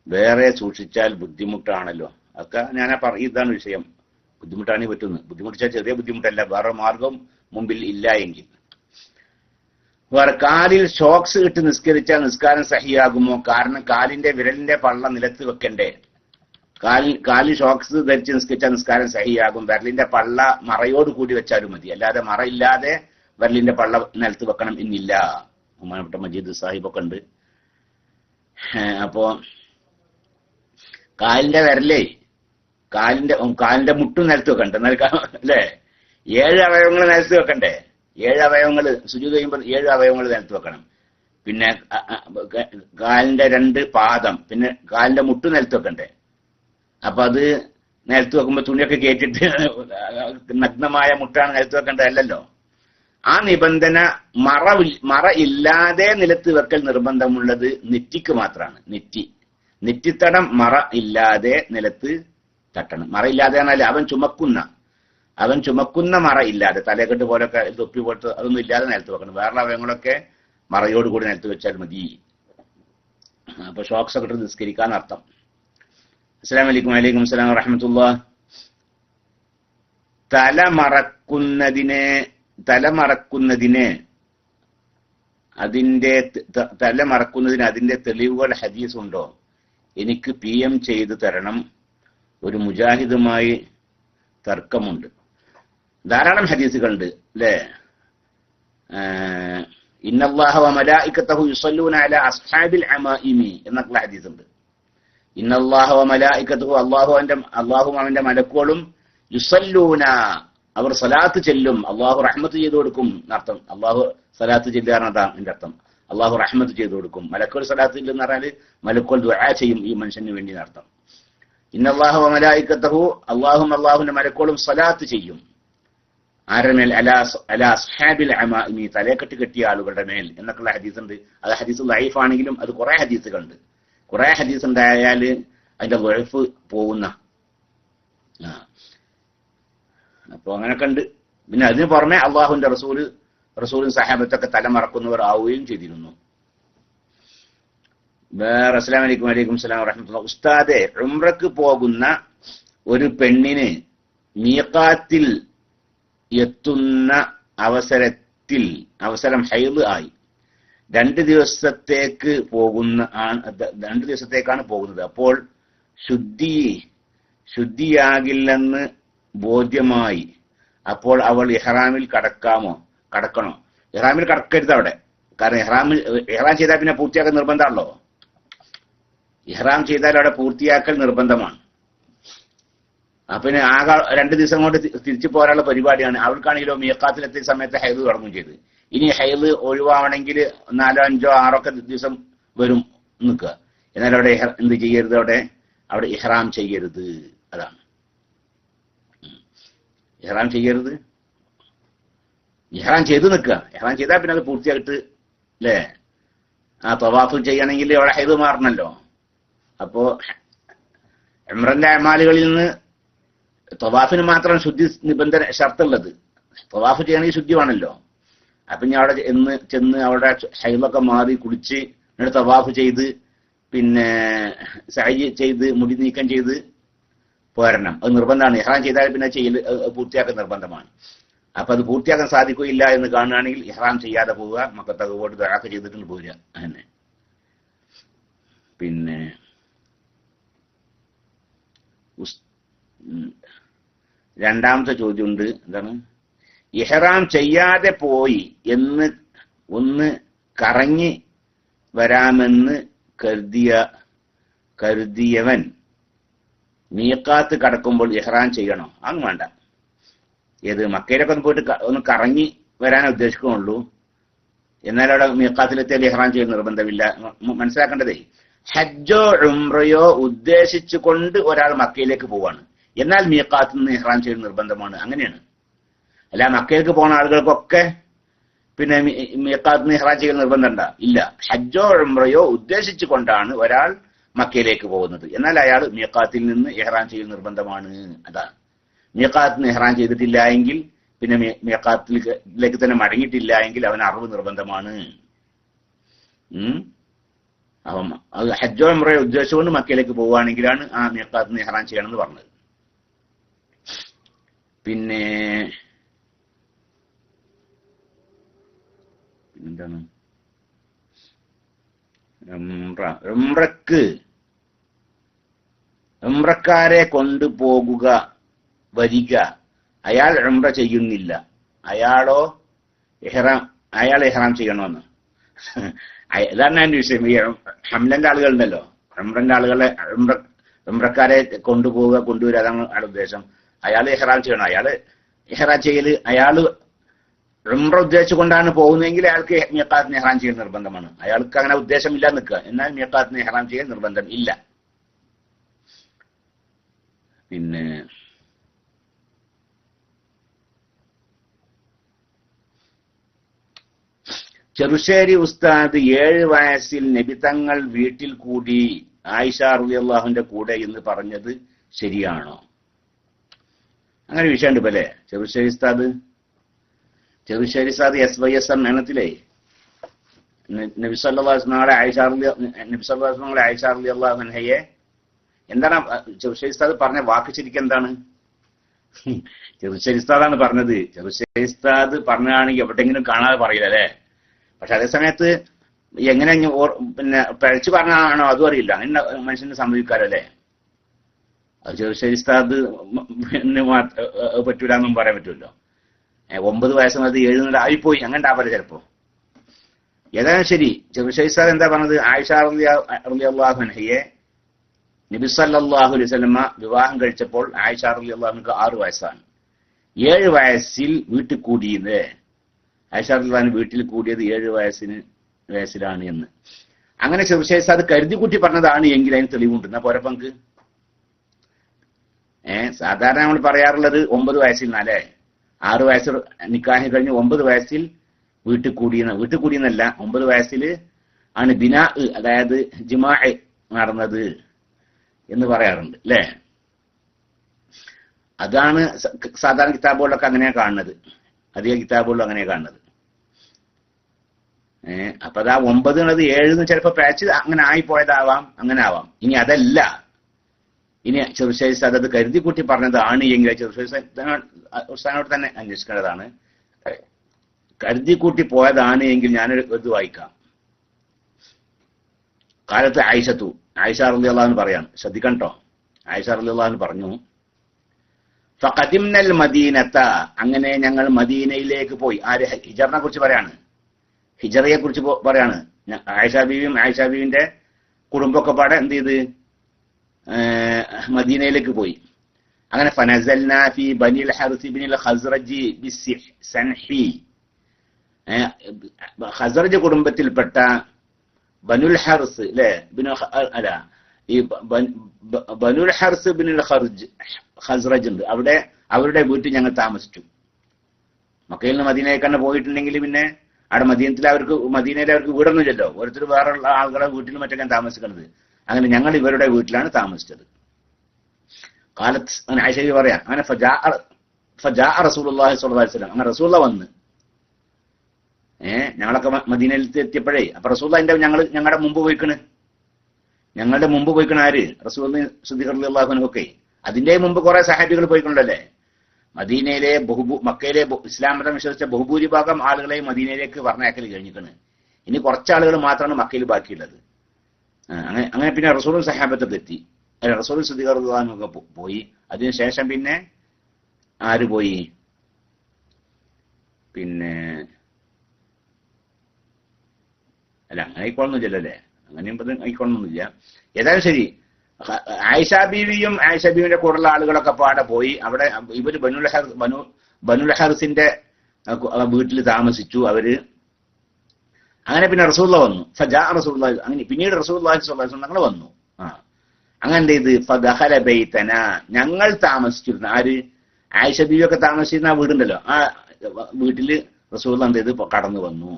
വേറെ സൂക്ഷിച്ചാൽ ബുദ്ധിമുട്ടാണല്ലോ. അതൊക്കെ ഇതാണ് വിഷയം. ബുദ്ധിമുട്ടാണെങ്കിൽ പറ്റുന്നു. ബുദ്ധിമുട്ടിച്ചാൽ ചെറിയ ബുദ്ധിമുട്ടല്ല, വേറെ മാർഗം മുമ്പിൽ ഇല്ല എങ്കിൽ. വേറെ കാലിൽ ഷോക്സ് ഇട്ട് നിസ്കരിച്ചാൽ നിസ്കാരം സഹിയാകുമോ? കാരണം കാലിന്റെ വിരലിന്റെ പള്ള നിലത്ത് വെക്കണ്ടേ. കാലിൽ ഷോക്സ് ധരിച്ച് നിസ്കരിച്ചാൽ നിസ്കാരം സഹിയാകും. വിരലിന്റെ പള്ള മറയോട് കൂടി വെച്ചാലും മതി, അല്ലാതെ മറയില്ലാതെ വിരലിന്റെ പള്ള നിലത്ത് വെക്കണം എന്നില്ല. ബഹുമാനപ്പെട്ട മജീദ് സാഹിബൊക്കെ ഉണ്ട്. അപ്പോ കാലിന്റെ വിരലേ കാലിന്റെ മുട്ടും നിലത്ത് വെക്കണ്ടേ, എന്നാൽ അല്ലേ 7 അവയവങ്ങൾ നിലത്ത് വെക്കണ്ടേ. 7 അവയവങ്ങൾ സുജൂദ് ചെയ്യുമ്പോൾ 7 അവയവങ്ങൾ നിലത്ത് വെക്കണം. പിന്നെ കാലിന്റെ 2 പാദം, പിന്നെ കാലിന്റെ മുട്ട് നിലത്ത് വെക്കണ്ടേ. അപ്പൊ അത് നിലത്ത് വെക്കുമ്പോ തുണിയൊക്കെ കയറ്റിട്ട് നഗ്നമായ മുട്ടാണ് നിലത്ത് വെക്കേണ്ടതല്ലോ. ആ നിബന്ധന മറ ഇല്ലാതെ നിലത്ത് വെക്കൽ നിർബന്ധമുള്ളത് നെറ്റിക്ക് മാത്രമാണ്. നെറ്റിത്തടം മറ ഇല്ലാതെ നിലത്ത് തട്ടണം. മറ ഇല്ലാതെ പറഞ്ഞാൽ അവൻ ചുമക്കുന്ന മറ ഇല്ലാതെ, തലക്കെട്ട് പോലൊക്കെ തൊപ്പി പോലത്തെ അതൊന്നും ഇല്ലാതെ നിലത്ത് വെക്കണം. വേറെ അവയവങ്ങളൊക്കെ മറയോടുകൂടി നിലത്ത് വെച്ചാൽ മതി. അപ്പൊ ഷോക്സ് ഒക്കെ ഇട്ട് നിസ്കരിക്കാൻ അർത്ഥം. അസ്സലാമു അലൈക്കും. വലൈക്കും അസ്സലാം വറഹ്മത്തുള്ളാഹി. തലമറക്കുന്നതിന് അതിന്റെ തെളിവുകൾ ഹദീസ് ഉണ്ടോ? എനിക്ക് PM ചെയ്തു തരണം. ഒരു മുജാഹിദുമായി തർക്കമുണ്ട്. ധാരാളം ഹദീസുകളുണ്ട് അല്ലേ. ഇന്നല്ലാഹ വ മലായികതഹു യുസല്ലൂന അലാ അസ്ഹാബിൽ അമാഇമി എന്നൊക്കെയുള്ള ഹദീസുണ്ട്. ഇന്നല്ലാഹ വ മലായികതഹു, അല്ലാഹുവും അവന്റെ മലക്കുകളും യുസല്ലൂന, അവർ സലാത്ത് ചെല്ലും. അള്ളാഹു റഹ്മത്ത് ചെയ്തു കൊടുക്കും എന്നർത്ഥം. അള്ളാഹു സലാത്ത് ചെല്ലുകാരനതാണ് എന്റെ അർത്ഥം. അള്ളാഹു റഹ്മത്ത് ചെയ്തു കൊടുക്കും. മലക്കുകൾ സലാത്ത് ചെല്ലുന്ന പറഞ്ഞാൽ മലക്കുകൾ ദുആ ചെയ്യും ഈ മനുഷ്യന് വേണ്ടി എന്നർത്ഥം. ഇന്നല്ലാഹു വ മലായികതഹു, അള്ളാഹുവിന്റെ മലക്കുകളും സലാത്ത് ചെയ്യും. ആരുടെ മേൽ? അലാ അസ്ഹാബിൽ അമാഇമി, തലക്കെട്ട് കെട്ടിയ ആളുകളുടെ മേൽ എന്നൊക്കെയുള്ള ഹദീസുണ്ട്. അത് ഹദീസ് ലൈഫ് ആണെങ്കിലും അത് കുറെ ഹദീസുകളുണ്ട്. കുറെ ഹദീസ് ഉണ്ടായാൽ അതിന്റെ വഴഫ് പോകുന്ന. അപ്പൊ അങ്ങനെയൊക്കെ ഉണ്ട്. പിന്നെ അതിന് പുറമെ അള്ളാഹുവിന്റെ റസൂലും സഹാബത്തൊക്കെ തലമറക്കുന്നവർ ആവുകയും ചെയ്തിരുന്നു. വേറെ അസ്സലാമു അലൈക്കും. വലൈക്കും അസ്സലാം വറഹ്മത്തുള്ളാഹി. ഉസ്താദെ, ഉംറക്ക് പോകുന്ന ഒരു പെണ്ണിന് മീഖാത്തിൽ എത്തുന്ന അവസരം ഹൈദ് ആയി 2 ദിവസത്തേക്കാണ് പോകുന്നത്. അപ്പോൾ ശുദ്ധിയാകില്ലെന്ന് ബോധ്യമായി. അപ്പോൾ അവൾ ഇഹ്റാമിൽ കടക്കണോ? ഇഹ്റാമിൽ കടക്കരുത് അവിടെ. കാരണം ഇഹ്റാം ചെയ്താൽ പിന്നെ പൂർത്തിയാക്കൽ നിർബന്ധമാണല്ലോ. ഇഹ്റാം ചെയ്താൽ അവിടെ പൂർത്തിയാക്കൽ നിർബന്ധമാണ്. പിന്നെ ആകെ 2 ദിവസം കൊണ്ട് തിരിച്ചു പോരാനുള്ള പരിപാടിയാണ്. അവൾക്കാണെങ്കിലോ മീഖാത്തിലെത്തിയ സമയത്ത് ഹൈദ് തുടങ്ങും ചെയ്ത്. ഇനി ഹൈദ് ഒഴിവാവണമെങ്കിൽ 4, 5, 6 ദിവസം വരും നിൽക്കുക. എന്നാൽ അവിടെ എന്ത് ചെയ്യരുത്? അവിടെ ഇഹ്റാം ചെയ്യരുത്. അതാണ് ഇഹ്റാം ചെയ്യരുത്. ഇഹ്റാം ചെയ്ത് നിൽക്കുക. ഇഹ്റാം ചെയ്താൽ പിന്നെ അത് പൂർത്തിയായിട്ട് അല്ലേ. ആ തവാഫ് ചെയ്യണമെങ്കിൽ അവിടെ ഹൈദ് മാറണല്ലോ. അപ്പോ ഉംറന്റെ അമാലുകളിൽ നിന്ന് തവാഫിന് മാത്രം ശുദ്ധി നിബന്ധന ഷർത്തുള്ളത്. തവാഫ് ചെയ്യണമെങ്കിൽ ശുദ്ധി വേണമല്ലോ. അപ്പൊ ഞാൻ അവിടെ ചെന്ന് അവിടെ ഹൈദൊക്കെ മാറി കുളിച്ച് എന്നിട്ട് തവാഫ് ചെയ്ത് പിന്നെ സഅയ് ചെയ്ത് മുടി നീക്കം ചെയ്ത് പോരണം. അത് നിർബന്ധമാണ്. ഇഹ്റാം ചെയ്താൽ പിന്നെ പൂർത്തിയാക്കാൻ നിർബന്ധമാണ്. അപ്പൊ അത് പൂർത്തിയാക്കാൻ സാധിക്കുകയില്ല എന്ന് കാണുകയാണെങ്കിൽ ഇഹ്റാം ചെയ്യാതെ പോവുക. മക്കത്തകോട് ദുആ ചെയ്തിട്ട് പോരുക. അങ്ങനെ പിന്നെ രണ്ടാമത്തെ ചോദ്യമുണ്ട്. എന്താണ്? ഇഹ്റാം ചെയ്യാതെ പോയി ഒന്ന് കറങ്ങി വരാമെന്ന് കരുതിയവൻ മീഖാത്ത് കടക്കുമ്പോൾ ഇഹ്റാം ചെയ്യണോ? അങ്ങ് വേണ്ട. ഏത് മക്കയിലൊക്കെ ഒന്ന് പോയിട്ട് ഒന്ന് കറങ്ങി വരാനേ ഉദ്ദേശിക്കുന്നുള്ളൂ. എന്നാൽ അവിടെ മീഖാത്തിലെത്തിയാൽ ഇഹ്റാം ചെയ്യുന്ന നിർബന്ധമില്ല. മനസ്സിലാക്കേണ്ടതേ, ഹജ്ജോ ഉംറയോ ഉദ്ദേശിച്ചുകൊണ്ട് ഒരാൾ മക്കയിലേക്ക് പോവാണ്. എന്നാൽ മീഖാത്തിൽ നിന്ന് ഇഹ്റാം ചെയ്യുന്ന നിർബന്ധമാണ്. അങ്ങനെയാണ്. അല്ല മക്കയിലേക്ക് പോകുന്ന ആളുകൾക്കൊക്കെ പിന്നെ മീഖാത്തിൽ നിന്ന് ഇഹ്റാം ചെയ്യുന്ന നിർബന്ധം ഇല്ല. ഹജ്ജോ ഉംറയോ ഉദ്ദേശിച്ചുകൊണ്ടാണ് ഒരാൾ മക്കയിലേക്ക് പോകുന്നത്. എന്നാൽ അയാൾ മീഖാത്തിൽ നിന്ന് ഇഹ്റാം ചെയ്യുന്ന നിർബന്ധമാണ്. അതാണ്. മീഖാത്തിൽ നിന്ന് ഇഹ്റാം ചെയ്തിട്ടില്ല എങ്കിൽ, പിന്നെ മീഖാത്തിലേക്ക് തന്നെ മടങ്ങിയിട്ടില്ല എങ്കിൽ അവൻ അറിവ് നിർബന്ധമാണ്. അപ്പം അത് ഹജ്ജോ ഉംറയോ ഉദ്ദേശിച്ചുകൊണ്ട് മക്കയിലേക്ക് പോവുകയാണെങ്കിലാണ് ആ മീഖാത്തിൽ നിന്ന് ഇഹ്റാം ചെയ്യണമെന്ന് പറഞ്ഞത്. പിന്നെ എന്താണ് ഉംറക്കാരെ കൊണ്ടുപോകുക വരിക, അയാൾ ഉംറ ചെയ്യുന്നില്ല, അയാൾ ഇഹ്റാം ചെയ്യണമെന്ന്. ഇതാണ് എന്റെ വിഷയം. ഈ ഹംലന്റെ ആളുകളുണ്ടല്ലോ, ഉംറന്റെ ആളുകളെ ഉംറക്കാരെ കൊണ്ടുപോവുക കൊണ്ടുവരിക, അതാണ് അയാളുടെ ഉദ്ദേശം. അയാൾ ഇഹ്റാം ചെയ്യണം. ഇഹ്റാം ചെയ്യല് അയാള് ഉംറ ഉദ്ദേശിച്ചുകൊണ്ടാണ് പോകുന്നതെങ്കിൽ അയാൾക്ക് മീഖാത്തിന് ഇഹ്റാം ചെയ്യൽ നിർബന്ധമാണ്. അയാൾക്ക് അങ്ങനെ ഉദ്ദേശമില്ല നിൽക്കുക, എന്നാൽ മീഖാത്തിന് ഇഹ്റാം ചെയ്യൽ നിർബന്ധം ഇല്ല. പിന്നെ ചെറുശ്ശേരി ഉസ്താദ് 7 വയസ്സിൽ നബിതങ്ങൾ വീട്ടിൽ കൂടി ആയിഷ റളിയല്ലാഹുവിന്റെ കൂടെ എന്ന് പറഞ്ഞത് ശരിയാണോ? അങ്ങനെ വിഷയമുണ്ട് ഇപ്പൊ അല്ലേ? ചെറുശ്ശേരി ഉസ്താദ് SYS എണ്ണത്തിലെ നബി സല്ലല്ലാഹു അലൈഹി വസല്ലം ആയിഷ റളിയല്ലാഹു അൻഹയെ എന്താണ് ചെറുശ്ശേരി ഉസ്താദ് പറഞ്ഞ വാക്ക് ശരിക്കും എന്താണ്? ചെറുശ്ശേരി ഉസ്താദാണ് പറഞ്ഞത്. ചെറുശ്ശേരി ഉസ്താദ് പറഞ്ഞാണെങ്കിൽ എവിടെയെങ്കിലും കാണാതെ പറയില്ല അല്ലേ? പക്ഷെ അതേ സമയത്ത് എങ്ങനെ പിന്നെ പഴച്ചു പറഞ്ഞാണോ അതും അറിയില്ല. അങ്ങനെ മനുഷ്യന് സംഭവിക്കാറോ അല്ലേ? അത് ചെറുശ്ശേരി ഉസ്താദ് പറ്റൂലെന്നും പറയാൻ പറ്റുമല്ലോ. 9 വയസ്സ് മതി 7 ആയിപ്പോയി, അങ്ങനെ ഉണ്ടാവില്ല ചിലപ്പോ. ഏതായാലും ശരി, ചെറുശ്ശേരി ഉസ്താദ് എന്താ പറഞ്ഞത്? ആയിഷ റളിയല്ലാഹു അൻഹയെ നബി സല്ലല്ലാഹു അലൈഹി വസല്ലമ വിവാഹം കഴിച്ചപ്പോൾ ആയിഷ റളിയല്ലാഹു അൻഹക്ക് 6 വയസ്സാണ്. 7 വയസ്സിൽ വീട്ടിൽ കൂടിയത്, ആയിഷ റളിയല്ലാഹു അൻഹ വീട്ടിൽ കൂടിയത് 7 വയസ്സിലാണ് എന്ന്. അങ്ങനെ ചെറുശ്ശേരി ഉസ്താദ് കരുതിക്കുട്ടി പറഞ്ഞതാണ് എങ്കിൽ അതിന് തെളിവുണ്ട്. എന്നാ പോരപ്പങ്ക് സാധാരണ നമ്മൾ പറയാറുള്ളത് 9 വയസ്സിൽ അല്ലേ? 6 വയസ്സ് നിക്കാഹ് കഴിഞ്ഞ് 9 വയസ്സിൽ വീട്ടിൽ കൂടിയെന്നല്ല, 9 വയസ്സിൽ ആണ് ബിനാ, അതായത് ജിമാഅ് നടന്നത് എന്ന് പറയാറുണ്ട് അല്ലേ? അതാണ് സാധാരണ കിതാബുകളിലൊക്കെ അങ്ങനെയാണ് കാണുന്നത്, അധിക കിതാബുകളിലും അങ്ങനെയാണ് കാണുന്നത്. അപ്പൊ അതാ 9 എന്നത് 7 ചിലപ്പോ പാച്ച് അങ്ങനെ ആയിപ്പോയതാവാം, അങ്ങനെ ആവാം. ഇനി അതല്ല, ഇനി ചെറുശ്ശേരി ഉസ്താദ് അത് കരുതിക്കുട്ടി പറഞ്ഞതാണ് എങ്കിൽ ചെറുശ്ശേരി ഉസ്താദിനോട് തന്നെ അന്വേഷിക്കേണ്ടതാണ്. കരുതിക്കൂട്ടി പോയതാണ് എങ്കിൽ ഞാനൊരു ഇത് വായിക്കാം. കാലത്ത് ആയിഷ റളിയല്ലാഹു അൻഹ പറയാണ്, ശ്രദ്ധിക്കട്ടോ. ആയിഷ റളിയല്ലാഹു അൻഹ പറഞ്ഞു, ഫഖദിംനൽ മദീനത, അങ്ങനെ ഞങ്ങൾ മദീനയിലേക്ക് പോയി. ആര്? ഹിജറിനെ കുറിച്ച് പറയാണ്, ഹിജറയെ കുറിച്ച് പറയാണ്. ആയിഷ ബീവിന്റെ കുടുംബമൊക്കെ പാടെ എന്ത് ചെയ്ത് മദീനയിലേക്ക് പോയി. അങ്ങനെ ഫനസൽനാ ഫീ ബനിൽ ഹർസ് ബിനിൽ ഖസ്റജി ബിസ്സൻഹി, ഖസ്റജ് കുടുംബത്തിൽപ്പെട്ട ബനുൽ ഹർസ് അല്ലെ, ഈ ബനുൽ ഹർസ് ബിനുൽ ഖസ്റജ് ഉണ്ട്, അവരുടെ വീട്ടിൽ ഞങ്ങൾ താമസിച്ചു. മക്കയിൽ നിന്ന് മദീനയിലേക്ക് തന്നെ പോയിട്ടുണ്ടെങ്കിൽ പിന്നെ അവിടെ മദീനയിൽ അവർക്ക് വീടൊന്നുമില്ലല്ലോ, ഓരോരുത്തർ വേറെയുള്ള ആളുകളുടെ വീട്ടിൽ മറ്റൊക്കെ താമസിക്കുന്നത്. അങ്ങനെ ഞങ്ങൾ ഇവരുടെ വീട്ടിലാണ് താമസിച്ചത്. കാലത്ത് അങ്ങനെ ആയിഷ പറയാം, അങ്ങനെ ഫജാ റസൂലുള്ളാഹി സ്വല്ലല്ലാഹു അലൈഹി വസല്ലം, അങ്ങനെ റസൂലുള്ള വന്ന് ഞങ്ങളൊക്കെ മദീനയിൽ എത്തിയപ്പോഴേ, അപ്പൊ റസൂലുള്ള ഞങ്ങളുടെ മുമ്പ് പോയിക്കണ് ആര്? റസൂൽ സിദ്ദീഖ് റളിയല്ലാഹു അൻഹു ഒക്കെ. അതിന്റെ മുമ്പ് കുറെ സഹാബികൾ പോയിക്കൊണ്ടല്ലേ. മദീനയിലെ മക്കയിലെ ഇസ്ലാം മതം വിശ്വസിച്ച ബഹുഭൂരിഭാഗം ആളുകളെ മദീനയിലേക്ക് പറഞ്ഞയക്കൽ കഴിഞ്ഞിരിക്കണ്. ഇനി കുറച്ചാളുകൾ മാത്രമാണ് മക്കയിൽ ബാക്കിയുള്ളത്. അങ്ങനെ പിന്നെ റസൂലും സഹാബത്തൊക്കെ എത്തി. റസൂൽ സിദ്ദീഖ് റളിയല്ലാഹു അൻഹു ഒക്കെ പോയി. അതിനുശേഷം പിന്നെ ആര് പോയി? പിന്നെ അല്ല, അങ്ങനെ ആയിക്കോളൊന്നുമില്ലല്ലോ അല്ലേ? അങ്ങനെയും ആയിക്കോളൊന്നുമില്ല. ഏതായാലും ശരി, ആയിഷ ബീവിയുടെ കൂടെയുള്ള ആളുകളൊക്കെ പാടെ പോയി. അവിടെ ഇവര് ബനുൽ ഹർസിന്റെ വീട്ടിൽ താമസിച്ചു അവര്. അങ്ങനെ പിന്നെ റസൂലുള്ളാഹി വന്നു. ഫജാ റസൂലുള്ളാഹി, അങ്ങനെ പിന്നീട് റസൂലുള്ളാഹി സ്വല്ലല്ലാഹു അലൈഹി വസല്ലം ഞങ്ങൾ വന്നു. അങ്ങനെ എന്ത് ചെയ്ത്? ഫദഖല ബൈതന, ഞങ്ങൾ താമസിച്ചിരുന്ന ആര്? ആയിഷ ബീവിയൊക്കെ താമസിച്ചിരുന്ന ആ വീടുണ്ടല്ലോ, ആ വീട്ടില് റസൂലുള്ളാഹി എന്ത് ചെയ്ത്? കടന്നു വന്നു.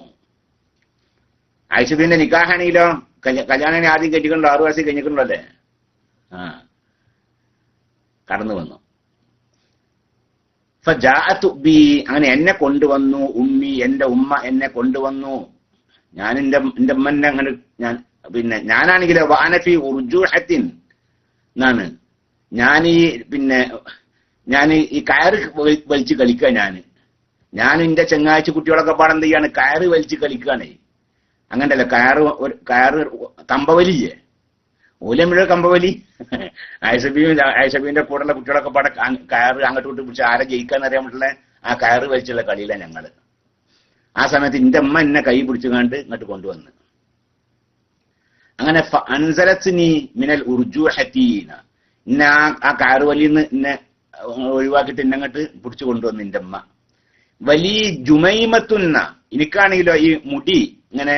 ആയിഷ ബീവിന്റെ നിക്കാഹാണെങ്കിലോ, കല്യാണം ആദ്യം കെട്ടിക്കൊണ്ടോ 6 വയസ്സിൽ കഴിഞ്ഞിട്ടുണ്ടോ അല്ലേ? കടന്നു വന്നു. ഫജാഅതു ബി, അങ്ങനെ എന്നെ കൊണ്ടുവന്നു. ഉമ്മി, എന്റെ ഉമ്മ എന്നെ കൊണ്ടുവന്നു. ഞാൻ എന്റെ ഉമ്മനെ അങ്ങനെ പിന്നെ ഞാനാണെങ്കിലോ വാനഫി ഉർജൂഹത്തിൻ എന്നാണ്. ഞാൻ ഈ പിന്നെ ഞാൻ ഈ കയറ് വലിച്ച് കളിക്കുക. ഞാൻ എന്റെ ചെങ്ങാഴ്ച കുട്ടികളൊക്കെ പാടെ എന്ത് ചെയ്യാണ്, കയറ് വലിച്ച് കളിക്കുകയാണ്. അങ്ങനല്ല, കയറ് കമ്പവലില്ലേ, ഓലമിഴ കമ്പവലി. ഐഷബീന്റെ കൂടെയുള്ള കുട്ടികളൊക്കെ പാടെ കയറ് അങ്ങോട്ട് വിട്ട് പിടിച്ച് ആരെ ജയിക്കാന്ന് അറിയാൻ പറ്റുള്ള ആ കയറ് വലിച്ചുള്ള കളിയിലാണ് ഞങ്ങള്. ആ സമയത്ത് എന്റെ അമ്മ എന്നെ കൈ പിടിച്ചു കണ്ട് ഇങ്ങോട്ട് കൊണ്ടുവന്ന്. അങ്ങനെ അൻസലത്തിനി മിനൽ ഉർജൂഹത്തീന, ഇന്നെ ആ കയറുവലിന്ന് എന്നെ ഒഴിവാക്കിയിട്ട് എന്നെ അങ്ങോട്ട് പിടിച്ചു കൊണ്ടുവന്നു എന്റെ അമ്മ. വലിയ ജുമൈമത്തുന്ന, എനിക്കാണെങ്കിലോ ഈ മുടി ഇങ്ങനെ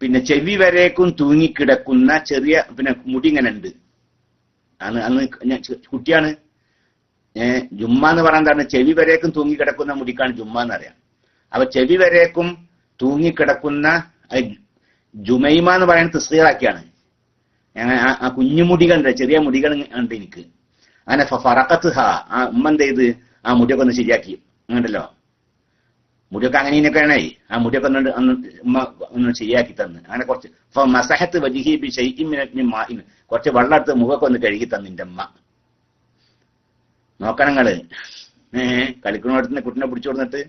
പിന്നെ ചെവി വരേക്കും തൂങ്ങിക്കിടക്കുന്ന ചെറിയ പിന്നെ മുടി ഇങ്ങനെ ഉണ്ട്. അന്ന് ഞാൻ കുട്ടിയാണ്. ജുമ്മ എന്ന് പറയുന്നതാണ്, ചെവി വരേക്കും തൂങ്ങിക്കിടക്കുന്ന മുടിക്കാണ് ജുമ്മ എന്ന് പറയാം. അപ്പൊ ചെവി വരേക്കും തൂങ്ങിക്കിടക്കുന്ന ജുമൈമ എന്ന് പറയുന്നത് തസ്ഗീറാക്കിയാണ്. ആ കുഞ്ഞുമുടികളുണ്ട്, ചെറിയ മുടികൾ ഉണ്ട് എനിക്ക്. അങ്ങനെ ഫറഖത്ത് ഹാ, ആ ഉമ്മ എന്ത് ചെയ്ത് ആ മുടിയൊക്കെ ഒന്ന് ശരിയാക്കി. അങ്ങനല്ലോ മുടിയൊക്കെ അങ്ങനെ ഇങ്ങനെയൊക്കെയാണേ, ആ മുടിയൊക്കെ ഒന്ന് ഉമ്മ ഒന്ന് ശരിയാക്കി തന്ന്. അങ്ങനെ കുറച്ച് മസഹത്ത് വജിഹി ബി ശൈഇൻ മിൻ മാഇൻ, കുറച്ച് വെള്ളം എടുത്ത് മുഖമൊക്കെ ഒന്ന് കഴുകി തന്നു എന്റെ അമ്മ. നോക്കണങ്ങള് കളിക്കണോടത്ത് കുട്ടിനെ പിടിച്ചു കൊടുത്തിട്ട്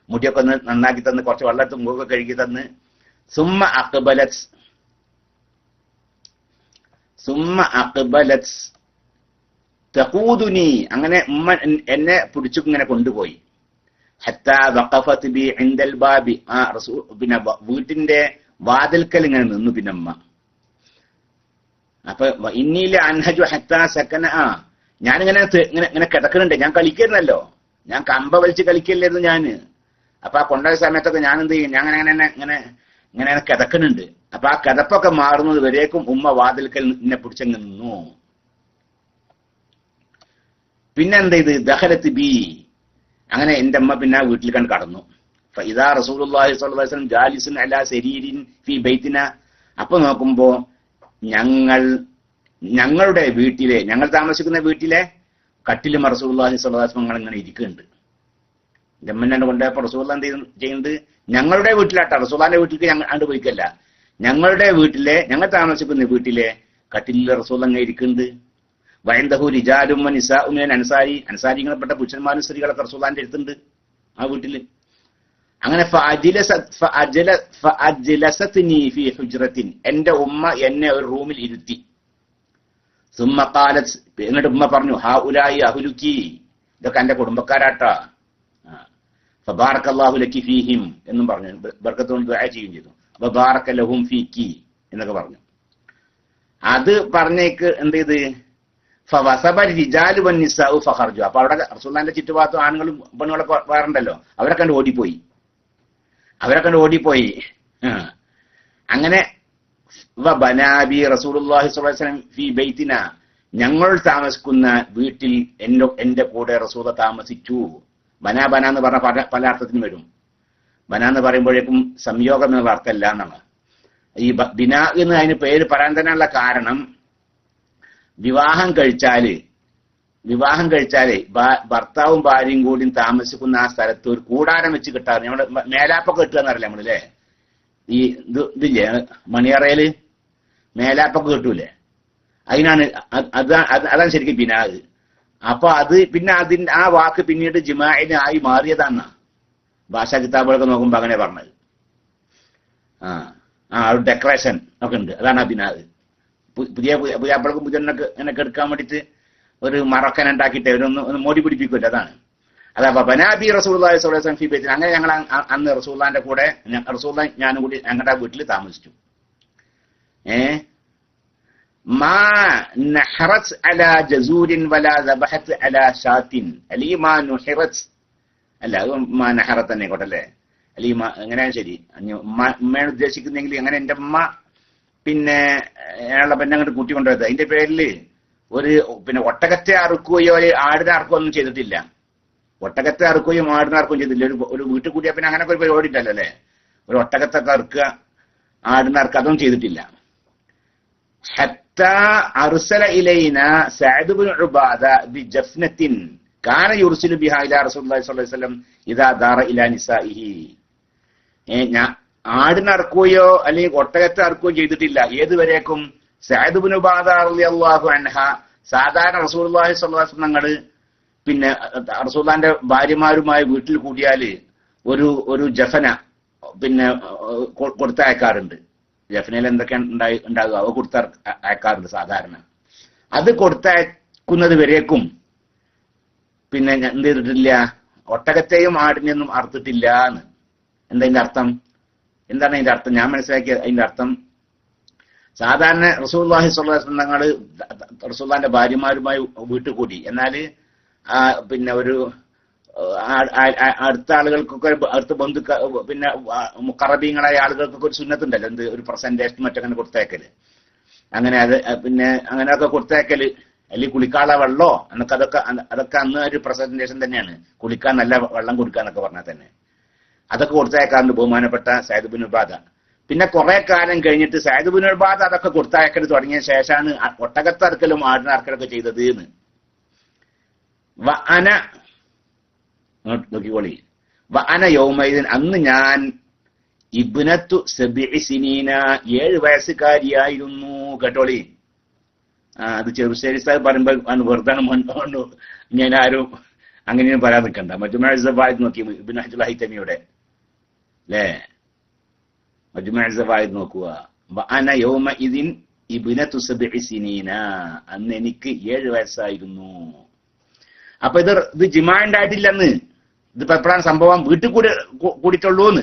മുടിയൊക്കെ ഒന്ന് നന്നാക്കി തന്ന്, കുറച്ച് വെള്ളം എടുത്ത് മുഖമൊക്കെ കഴുകി തന്ന്. സുമ്മ അഖ്ബലത് തഖൂദുനി, അങ്ങനെ ഉമ്മ എന്നെ പിടിച്ചു ഇങ്ങനെ കൊണ്ടുപോയി. ഹത്താ വഖഫത് ബി ഇൻദൽ ബാബി, ആ റസൂൽ പിന്നെ വീട്ടിന്റെ വാതിൽക്കൽ ഇങ്ങനെ നിന്നു പിന്നെ അമ്മ. അപ്പൊ ഇന്നീല അൻഹജു ഹത്താ സക്കന, ഞാനിങ്ങനെ ഇങ്ങനെ കിടക്കുന്നുണ്ട്, ഞാൻ കളിക്കുന്നല്ലോ, ഞാൻ കമ്പ വലിച്ച് കളിക്കല്ലായിരുന്നു ഞാന്. അപ്പൊ ആ കൊണ്ടുപോയ സമയത്തൊക്കെ ഞാൻ എന്ത് ചെയ്യും, ഞാൻ ഇങ്ങനെ കിടക്കുന്നുണ്ട്. അപ്പൊ ആ കിടപ്പൊക്കെ മാറുന്നത് വരേക്കും ഉമ്മ വാതിൽക്കൽ എന്നെ പിടിച്ചങ്ങ് നിന്നു. പിന്നെ എന്ത് ചെയ്ത് ദഖലത്ത് ബി, അങ്ങനെ എന്റെ അമ്മ പിന്നെ വീട്ടിൽ കണ്ട് കടന്നു. ഇദാ റസൂലുള്ളാഹി സ്വല്ലല്ലാഹു അലൈഹി വസല്ലം ജാലിസുൻ അലാ സരീരിൻ ഫീ ബൈതിന, അപ്പൊ നോക്കുമ്പോ ഞങ്ങളുടെ വീട്ടിലെ, ഞങ്ങൾ താമസിക്കുന്ന വീട്ടിലെ കട്ടിലും റസൂലുള്ളാഹി സ്വല്ലല്ലാഹു അലൈഹി വസല്ലം ഇങ്ങനെ ഇരിക്കുന്നുണ്ട്. എന്റെ അമ്മനെ കൊണ്ടുപോയപ്പോ റസൂലുള്ളാഹി എന്ത് ചെയ്യുന്നത്, ഞങ്ങളുടെ വീട്ടിലാട്ടാ, റസൂലുള്ളാഹിന്റെ വീട്ടിലേക്ക് അങ്ങോട്ട് പോയിക്കല്ല, ഞങ്ങളുടെ വീട്ടിലെ, ഞങ്ങൾ താമസിക്കുന്ന വീട്ടിലെ കട്ടിലിൽ റസൂലുള്ളാഹി അങ്ങനെ ഇരിക്കുന്നുണ്ട്. വയന്തഹു റിജാലും നിസാഉം മിനൽ അൻസാരി, അൻസാരികളെപ്പെട്ട പുരുഷന്മാരും സ്ത്രീകളൊക്കെ റസൂലുള്ളാഹിന്റെ അടുത്തുണ്ട് ആ വീട്ടില്. അങ്ങനെ ഫഅജ്ലസത്നി ഫീ ഹുജ്റത്തിൻ, എന്റെ ഉമ്മ എന്നെ ഒരു റൂമിൽ ഇരുത്തി. സുമ്മ ഖാലത്, എന്നിട്ട് ഉമ്മ പറഞ്ഞു, ഹൗലായി അഹ്ലുക്കി, ഇതൊക്കെ എന്റെ കുടുംബക്കാരാട്ടാ. ഫബാറകല്ലാഹു ലക്കി ഫീഹിം എന്നും പറഞ്ഞു, ബർക്കത്ത് കൊണ്ട് ദുആ ചെയ്യുകയും ചെയ്തു. വബാറക ലഹും ഫീക്കി എന്നൊക്കെ പറഞ്ഞു. അത് പറഞ്ഞേക്ക് എന്ത് ചെയ്ത് ഫവസബ റിജാലു വന്നിസാഉ ഫഖർജു, അപ്പൊ അവിടെ റസൂലുള്ളാഹിന്റെ ചുറ്റുഭാഗത്തും ആണുങ്ങളും പെണ്ണുങ്ങളൊക്കെ വേറുണ്ടല്ലോ, അവരെ കണ്ട് ഓടിപ്പോയി. അങ്ങനെ ബനാബി റസൂലുള്ളാഹി സ്വല്ലല്ലാഹു അലൈഹി വസല്ലം ഫീ ബൈതിന, ഞങ്ങൾ താമസിക്കുന്ന വീട്ടിൽ എന്റെ കൂടെ റസൂല താമസിച്ചു. ബന എന്ന് പറഞ്ഞ പല അർത്ഥത്തിനും വരും. ബന എന്ന് പറയുമ്പോഴേക്കും സംയോഗം എന്നുള്ള അർത്ഥമല്ല എന്നാണ്. ഈ ബിന എന്ന് അതിന് പേര് പറയാൻ തന്നെയുള്ള കാരണം, വിവാഹം കഴിച്ചാല് ഭർത്താവും ഭാര്യയും കൂടി താമസിക്കുന്ന ആ സ്ഥലത്ത് ഒരു കൂടാരം വെച്ച് കിട്ടാറ്. നമ്മുടെ മേലാപ്പൊക്കെ കിട്ടുക എന്നറിയില്ല നമ്മളല്ലേ, ഈ ഇതില്ലേ മണിയറയില് മേലാപ്പൊക്കെ കിട്ടൂലേ, അതിനാണ് അതാണ് ശരിക്കും ബിനാഗ്. അപ്പൊ അത് പിന്നെ അതിന്റെ ആ വാക്ക് പിന്നീട് ജിമാഇന് ആയി മാറിയതാണ് ഭാഷാ കിതാബുകളൊക്കെ നോക്കുമ്പോ അങ്ങനെ പറഞ്ഞത്. ഒരു ഡെക്കറേഷൻ ഒക്കെ ഉണ്ട്, അതാണ് ആ ബിനാഗ്. പുതിയപ്പളക്കും പുതിയനൊക്കെ ഇങ്ങനെയൊക്കെ എടുക്കാൻ വേണ്ടിയിട്ട് ഒരു മറക്കൻ ഉണ്ടാക്കിയിട്ട് ഒന്ന് മോടി പിടിപ്പിക്കുമല്ലോ, അതാണ്. അതാ ബനാബി റസൂലുള്ളാഹി സ്വല്ലല്ലാഹു അലൈഹി വസല്ലം ഫീ ബൈതിന, അങ്ങനെ ഞങ്ങൾ അന്ന് റസൂലുള്ളാഹിന്റെ കൂടെ റസൂലുള്ളാഹി ഞാനും കൂടി ഞങ്ങളുടെ വീട്ടിൽ താമസിച്ചു. മാ നഹറത് അലാ ജസൂരിൻ വലാ ദബഹത് അലാ ഷാത്തിൻ, അല്ലെങ്കിൽ മാ നുഹിറത് അല്ല, അത് മാ നഹറത്ത് തന്നെ ആയിക്കോട്ടല്ലേ, അല്ലെങ്കിൽ എങ്ങനെയാണ് ശരി, ഉമ്മയാണ് ഉദ്ദേശിക്കുന്നെങ്കിൽ അങ്ങനെ എന്റെ അമ്മ പിന്നെ അയാളുടെ പെണ്ണെ അങ്ങോട്ട് കൂട്ടിക്കൊണ്ടുപോയത്. അതിന്റെ പേരില് ഒരു പിന്നെ ഒട്ടകത്തെ അറുക്കുകയോ ആടിനെ അറുക്കുകയോ ഒന്നും ചെയ്തിട്ടില്ല. ഒട്ടകത്തെ അറുക്കുകയും ആടിനെ അറുക്കുകയും ചെയ്തില്ല. ഒരു വീട്ടിൽ കൂടിയാ പിന്നെ അങ്ങനെ ഒരു പരിപാടി ഇല്ലല്ലോ അല്ലെ, ഒരു ഒട്ടകത്തൊക്കെ അറുക്കുക ആടിനെ അറുക്കുക അതൊന്നും ചെയ്തിട്ടില്ല. ഹത്താ അർസല ഇലൈന സഅദ് ഇബ്നു ഉബാദ ബിജഫ്നത്തിൻ കാന യുർസിലു ബിഹാ ഇലാ റസൂലുള്ളാഹി സ്വല്ലല്ലാഹു അലൈഹി വസല്ലം ഇദാ ദാറ ഇലാ നിസാഇഹി. ആടിനെ അറുക്കുകയോ അല്ലെങ്കിൽ ഒട്ടകത്തെ അറുക്കുകയോ ചെയ്തിട്ടില്ല. ഏതുവരേക്കും സഅദ് ഇബ്നു ഉബാദ റളിയല്ലാഹു അൻഹ സാധാരണ റസൂലുള്ളാഹി സ്വല്ലല്ലാഹു അലൈഹി വസല്ലം പിന്നെ റസൂലുള്ളാന്റെ ഭാര്യമാരുമായി വീട്ടിൽ കൂടിയാല് ഒരു ജഫന പിന്നെ കൊടുത്തയക്കാറുണ്ട്. ജഫനയിൽ എന്തൊക്കെയാണ് ഉണ്ടാകുക അവ കൊടുത്ത അയക്കാറുണ്ട് സാധാരണ. അത് കൊടുത്തയക്കുന്നത് വരേക്കും പിന്നെ എന്ത് ചെയ്തിട്ടില്ല, ഒട്ടകത്തെയും ആടിനെയൊന്നും അറുത്തിട്ടില്ല എന്ന്. എന്താ അതിന്റെ അർത്ഥം? എന്താണ് അതിന്റെ അർത്ഥം? ഞാൻ മനസ്സിലാക്കിയ അതിന്റെ അർത്ഥം, സാധാരണ റസൂലുള്ളാഹി സ്വല്ലല്ലാഹു അലൈഹി വസല്ലം തങ്ങള് റസൂലുള്ളാന്റെ ഭാര്യമാരുമായി വീട്ടിൽ കൂടി. എന്നാല് പിന്നെ ഒരു അടുത്ത ആളുകൾക്കൊക്കെ, അടുത്ത ബന്ധുക്ക പിന്നെ മുഖറബീങ്ങളായ ആളുകൾക്കൊക്കെ ഒരു സുന്നത്തുണ്ടല്ലോ, എന്ത് ഒരു പ്രസന്റേഷൻ മറ്റങ്ങനെ കൊടുത്തേക്കല്. അങ്ങനെ അത് പിന്നെ അങ്ങനെയൊക്കെ കൊടുത്തേക്കല്, അല്ലെങ്കിൽ കുളിക്കാനുള്ള വെള്ളോ എന്നൊക്കെ അതൊക്കെ അന്ന് ഒരു പ്രസന്റേഷൻ തന്നെയാണ്. കുളിക്കാൻ നല്ല വെള്ളം കൊടുക്കാന്നൊക്കെ പറഞ്ഞാൽ തന്നെ അതൊക്കെ കൊടുത്തയക്കാറുണ്ട് ബഹുമാനപ്പെട്ട സയ്യിദ് ഇബ്നു ഉബാദ. പിന്നെ കുറെ കാലം കഴിഞ്ഞിട്ട് സയ്യിദ് ഇബ്നു ഉബാദ അതൊക്കെ കൊടുത്തയക്കൽ തുടങ്ങിയ ശേഷമാണ് ഒട്ടകത്തറക്കലും ആടിനറക്കലൊക്കെ ചെയ്തത് എന്ന്. നോക്കിക്കോളി, വഅന യൗമൈദിൻ, അന്ന് ഞാൻ ഇബ്നത്തു സബ്ഇ സിനീന, 7 വയസ്സുകാരിയായിരുന്നു. കേട്ടോളി, അത് ചെറുശ്ശേരി സാഹിബ് പറയുമ്പോൾ വെറുതെ ഞാൻ ആരും അങ്ങനെയൊന്നും പറയാൻ നിൽക്കണ്ട. മജ്മുഅ സവായിദ് നോക്കി ഇബ്നു ഹജർ ഹൈതമിയുടെ അല്ലേ, മജ്മുഅ സവായിദ് നോക്കുക. വഅന യൗമഇദിൻ ഇബ്നത്തു സബ്ഇ സിനീന, അന്ന് എനിക്ക് 7 വയസ്സായിരുന്നു. അപ്പൊ ഇത് ജിമാ ഉണ്ടായിട്ടില്ലെന്ന്. ഇതിപ്പോ എപ്പോഴാണ് സംഭവം? വീട്ടിൽ കൂടിയിട്ടുള്ളൂന്ന്.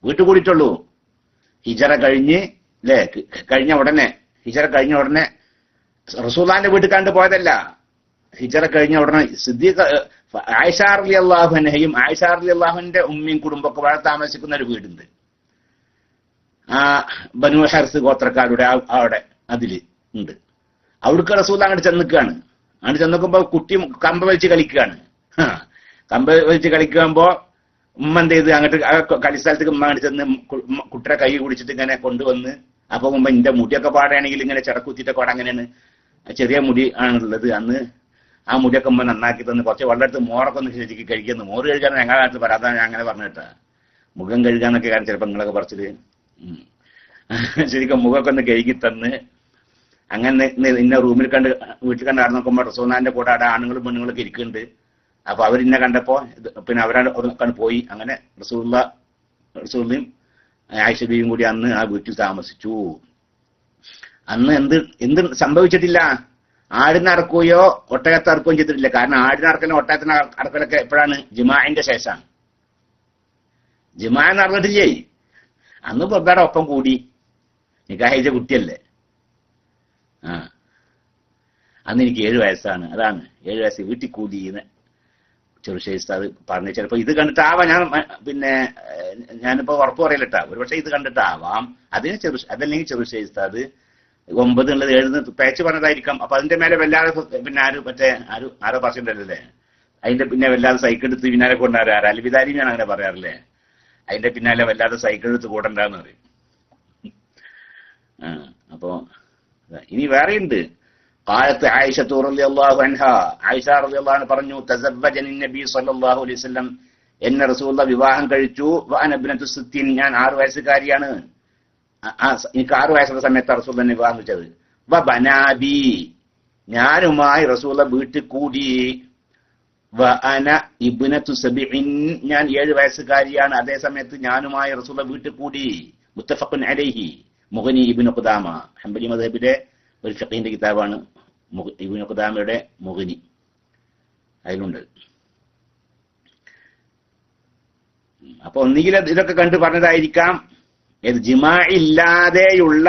വീട്ടിൽ കൂടിയിട്ടുള്ളൂ. ഹിജറ കഴിഞ്ഞ് അല്ലേ, ഹിജറ കഴിഞ്ഞ ഉടനെ റസൂലുള്ളാഹിന്റെ വീട്ടിൽ കണ്ടു പോയതല്ല. ഹിജറ കഴിഞ്ഞ ഉടനെ സിദ്ദീഖ് ആയിഷ റളിയല്ലാഹു അൻഹയും ആയിഷ റളിയല്ലാഹുവിന്റെ ഉമ്മയും കുടുംബമൊക്കെ വളരെ താമസിക്കുന്ന ഒരു വീടുണ്ട്. ബനു ഹർസ് ഗോത്രക്കാരുടെ അവിടെ അതില് ഉണ്ട്. അവിടേക്ക് റസൂൽ അങ്ങോട്ട് ചെന്നിക്കുകയാണ്. അങ്ങോട്ട് ചെന്നോക്കുമ്പോ കുട്ടി കമ്പ വലിച്ച് കളിക്കുകയാണ്. കമ്പ വലിച്ച് കളിക്കുമ്പോ ഉമ്മ എന്ത് ചെയ്ത് അങ്ങോട്ട് കളിസ്ഥലത്തേക്ക് ഉമ്മ അങ്ങോട്ട് ചെന്ന് കുട്ടിയുടെ കൈ കുടിച്ചിട്ട് ഇങ്ങനെ കൊണ്ടുവന്ന്, അപ്പൊ മുമ്പ് എന്റെ മുടിയൊക്കെ പാടുകയാണെങ്കിൽ ഇങ്ങനെ ചിടക്കുത്തിട്ടൊക്കെ പാടെ അങ്ങനെയാണ്, ചെറിയ മുടി ആണുള്ളത്. അന്ന് ആ മുടിയൊക്കെ ഉമ്മ നന്നാക്കി തന്ന് കുറച്ച് വെള്ളം എടുത്ത് മോറൊക്കെ ഒന്ന് ശരിക്കും കഴിക്കുന്നു. മോറ് കഴിക്കാൻ ഞങ്ങളുടെ നാട്ടിൽ പറയാതാണ് ഞാൻ അങ്ങനെ പറഞ്ഞിട്ടാ. മുഖം കഴുകാന്നൊക്കെ കാര്യം ചിലപ്പോൾ നിങ്ങളൊക്കെ പറിച്ചത് ശരിക്കും മുഖമൊക്കെ ഒന്ന് കഴുകി തന്ന് അങ്ങനെ ഇന്ന റൂമിൽ വീട്ടിൽ കണ്ട് ആടെ നോക്കുമ്പോൾ റസൂലുള്ളാഹിന്റെ കൂടെ അവിടെ ആണുങ്ങളും പെണ്ണുങ്ങളൊക്കെ ഇരിക്കുന്നുണ്ട്. അപ്പൊ അവരിന്നെ കണ്ടപ്പോ പിന്നെ അവരാണ് പോയി. അങ്ങനെ റസൂലുള്ളയും ആയിഷ ബീവിയും കൂടി അന്ന് ആ വീട്ടിൽ താമസിച്ചു. അന്ന് എന്ത് സംഭവിച്ചിട്ടില്ല? ആടിനറക്കുകയോ ഒട്ടകത്തറക്കുകയോ ചെയ്തിട്ടില്ല. കാരണം ആടിനറക്കലും ഒട്ടകത്തിന് അറക്കലൊക്കെ എപ്പോഴാണ്? ജിമാഇന്റെ ശേഷമാണ്. ജിമാ നടന്നിട്ടില്ലേ. അന്ന് പൊറുതാടെ ഒപ്പം കൂടി നിക്കാഹ് കുട്ടിയല്ലേ. അന്ന് എനിക്ക് 7 വയസ്സാണ്. അതാണ് 7 വയസ്സ് വീട്ടിൽ കൂടിയെന്ന് ചെറുശ്ശേരി ഉസ്താദ് പറഞ്ഞു. ചിലപ്പോ ഇത് കണ്ടിട്ടാവാം ഞാനിപ്പോ ഉറപ്പ് പറയലിട്ടാ, ഒരുപക്ഷെ ഇത് കണ്ടിട്ടാവാം. അതല്ലെങ്കിൽ ചെറുശ്ശേരി ഉസ്താദ് 9 ഉള്ളത് 7 പേച്ച് പറഞ്ഞതായിരിക്കാം. അപ്പൊ അതിന്റെ മേലെ വല്ലാതെ പിന്നെ ആരോ പറച്ചിട്ടുണ്ടല്ലേ, അതിന്റെ പിന്നെ വല്ലാതെ സൈക്കിൾ എടുത്ത് പിന്നാലെ കൊണ്ടുവരാ. അൽവിദാരി ഞാൻ അങ്ങനെ പറയാറില്ലേ, അതിന്റെ പിന്നാലെ വല്ലാതെ സൈക്കിൾ എടുത്ത് കൂടണ്ടെന്ന് പറയും. അപ്പോ ഇനി വേറെയുണ്ട്. قالت عائشة رضي الله عنها, ആയിഷ റളിയല്ലാഹു അൻഹ പറഞ്ഞു, തസവ്വജനി നബി സ്വല്ലല്ലാഹു അലൈഹി വസല്ലം, എന്നെ റസൂലുള്ളാഹി വിവാഹം കഴിച്ചു. വഅന ഇബ്നതു 60, ഞാൻ 6 വയസ്സുകാരിയാണ്. എനിക്ക് 6 വയസ്സുള്ള സമയത്ത് റസൂലുള്ളാഹി വിവാഹം കഴിച്ചത്. വബനാബി, ഞാനുമായി റസൂലുള്ളാഹി വീട്ടിൽ കൂടി. വഅന ഇബ്നതു 70, ഞാൻ 7 വയസ്സുകാരിയാണ്. അതേ സമയത്ത് ഞാനുമായി റസൂലുള്ളാഹി വീട്ടിൽ കൂടി. മുത്തഫഖുൻ അലൈഹി, മുഗ്നി ഇബ്നു ഖുദാമ, ഹംബലി മദ്ഹബിലെ ഒരു ഫിഖഹിന്റെ കിതാബാണ് ഇബ്നു ഖുദാമയുടെ മുഗ്നി, അതിലുണ്ട്. അപ്പൊ ഒന്നുകിൽ ഇതൊക്കെ കണ്ടു പറഞ്ഞതായിരിക്കാം. ഏത് ജിമാ ഇല്ലാതെയുള്ള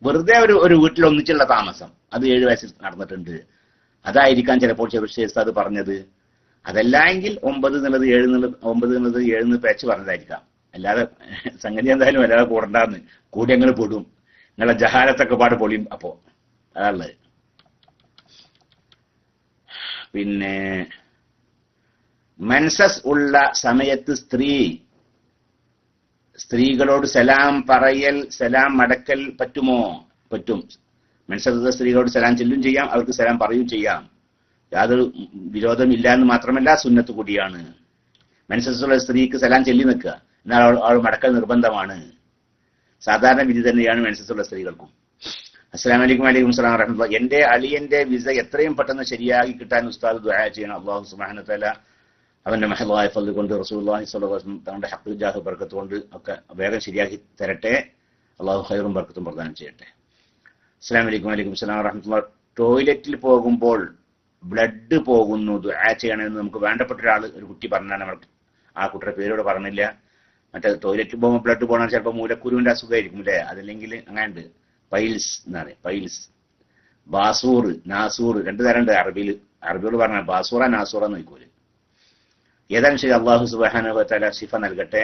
വെറുതെ ഒരു വീട്ടിൽ ഒന്നിച്ചുള്ള താമസം, അത് 7 വയസ്സിൽ നടന്നിട്ടുണ്ട്. അതായിരിക്കാം ചിലപ്പോൾ ചെറുശ്ശേരി ഉസ്താദ് പറഞ്ഞത്. അതല്ല എങ്കിൽ 9 എന്നുള്ളത് 7 പേച്ച് പറഞ്ഞതായിരിക്കാം. അല്ലാതെ സംഗതി എന്തായാലും അല്ലാതെ കൂടണ്ടാന്ന്, കൂടി ഞങ്ങൾ പെടും, നിങ്ങളെ ജഹാലത്തൊക്കെ പാട് പൊളിയും. അപ്പോ അതാണുള്ളത്. പിന്നെ മെൻസസ് ഉള്ള സമയത്ത് സ്ത്രീകളോട് സലാം പറയൽ, സലാം മടക്കൽ പറ്റുമോ? പറ്റും. മെൻസസ് സ്ത്രീകളോട് സലാം ചെല്ലും ചെയ്യാം, അവർക്ക് സലാം പറയുകയും ചെയ്യാം. യാതൊരു വിരോധമില്ല എന്ന് മാത്രമല്ല സുന്നത്ത് കൂടിയാണ്. മെൻസസ് ഉള്ള സ്ത്രീക്ക് സലാം ചെല്ലി നിൽക്കുക, എന്നാൽ അവൾ മടക്കൽ നിർബന്ധമാണ്. സാധാരണ വിധി തന്നെയാണ് മെൻസസ് ഉള്ള സ്ത്രീകൾക്കും. അസ്സലാമു അലൈക്കും വലൈക്കും സലാം വറഹ്മത്തുള്ളാഹി. എന്റെ അളിയന്റെ വിസ എത്രയും പെട്ടെന്ന് ശരിയാക്കി കിട്ടാൻ ഉസ്താദ് ദുആ ചെയ്യണം. അല്ലാഹു സുബ്ഹാനഹു വ തആല അവന്റെ മഹളായ ഫضل കൊണ്ട് റസൂലുള്ളാഹി സ്വല്ലല്ലാഹു അലൈഹി വസല്ലം തങ്ങളുടെ ഹഖ് ജാഹ് ബർക്കത്ത് കൊണ്ട് ഒക്കെ വേഗം ശരിയാക്കി തരട്ടെ. അല്ലാഹു ഖൈറും ബർക്കത്തും പ്രദാനം ചെയ്യട്ടെ. അസ്സലാമു അലൈക്കും വലൈക്കും സലാം വറഹ്മത്തുള്ളാഹി. ടോയ്ലറ്റിൽ പോകുമ്പോൾ ബ്ലഡ് പോകുന്നു, ദുആ ചെയ്യണമെന്ന് നമുക്ക് വേണ്ടപ്പെട്ട ഒരു കുട്ടി പറഞ്ഞാണ്. നമ്മൾ ആ കുട്ടിയുടെ പേരോട് പറഞ്ഞില്ല. മറ്റേ ടോയ്ലറ്റിൽ പോകുമ്പോൾ ബ്ലഡ് പോകണം, ചിലപ്പോൾ മൂലക്കുരുവിന്റെ അസുഖമായിരിക്കും അല്ലേ, അതല്ലെങ്കിൽ അങ്ങനെ ഉണ്ട്. പൈൽസ് എന്നാണ്, പൈൽസ്. ബാസൂർ, നാസൂർ, രണ്ടു തരം ഉണ്ട് അറബിയോട് പറഞ്ഞ ബാസൂറ നാസൂറ എന്ന് നോക്കൂല്. ഏതാനും ശരി, അള്ളാഹു സുബ്ഹാനഹു വ തആല ശിഫ നൽകട്ടെ.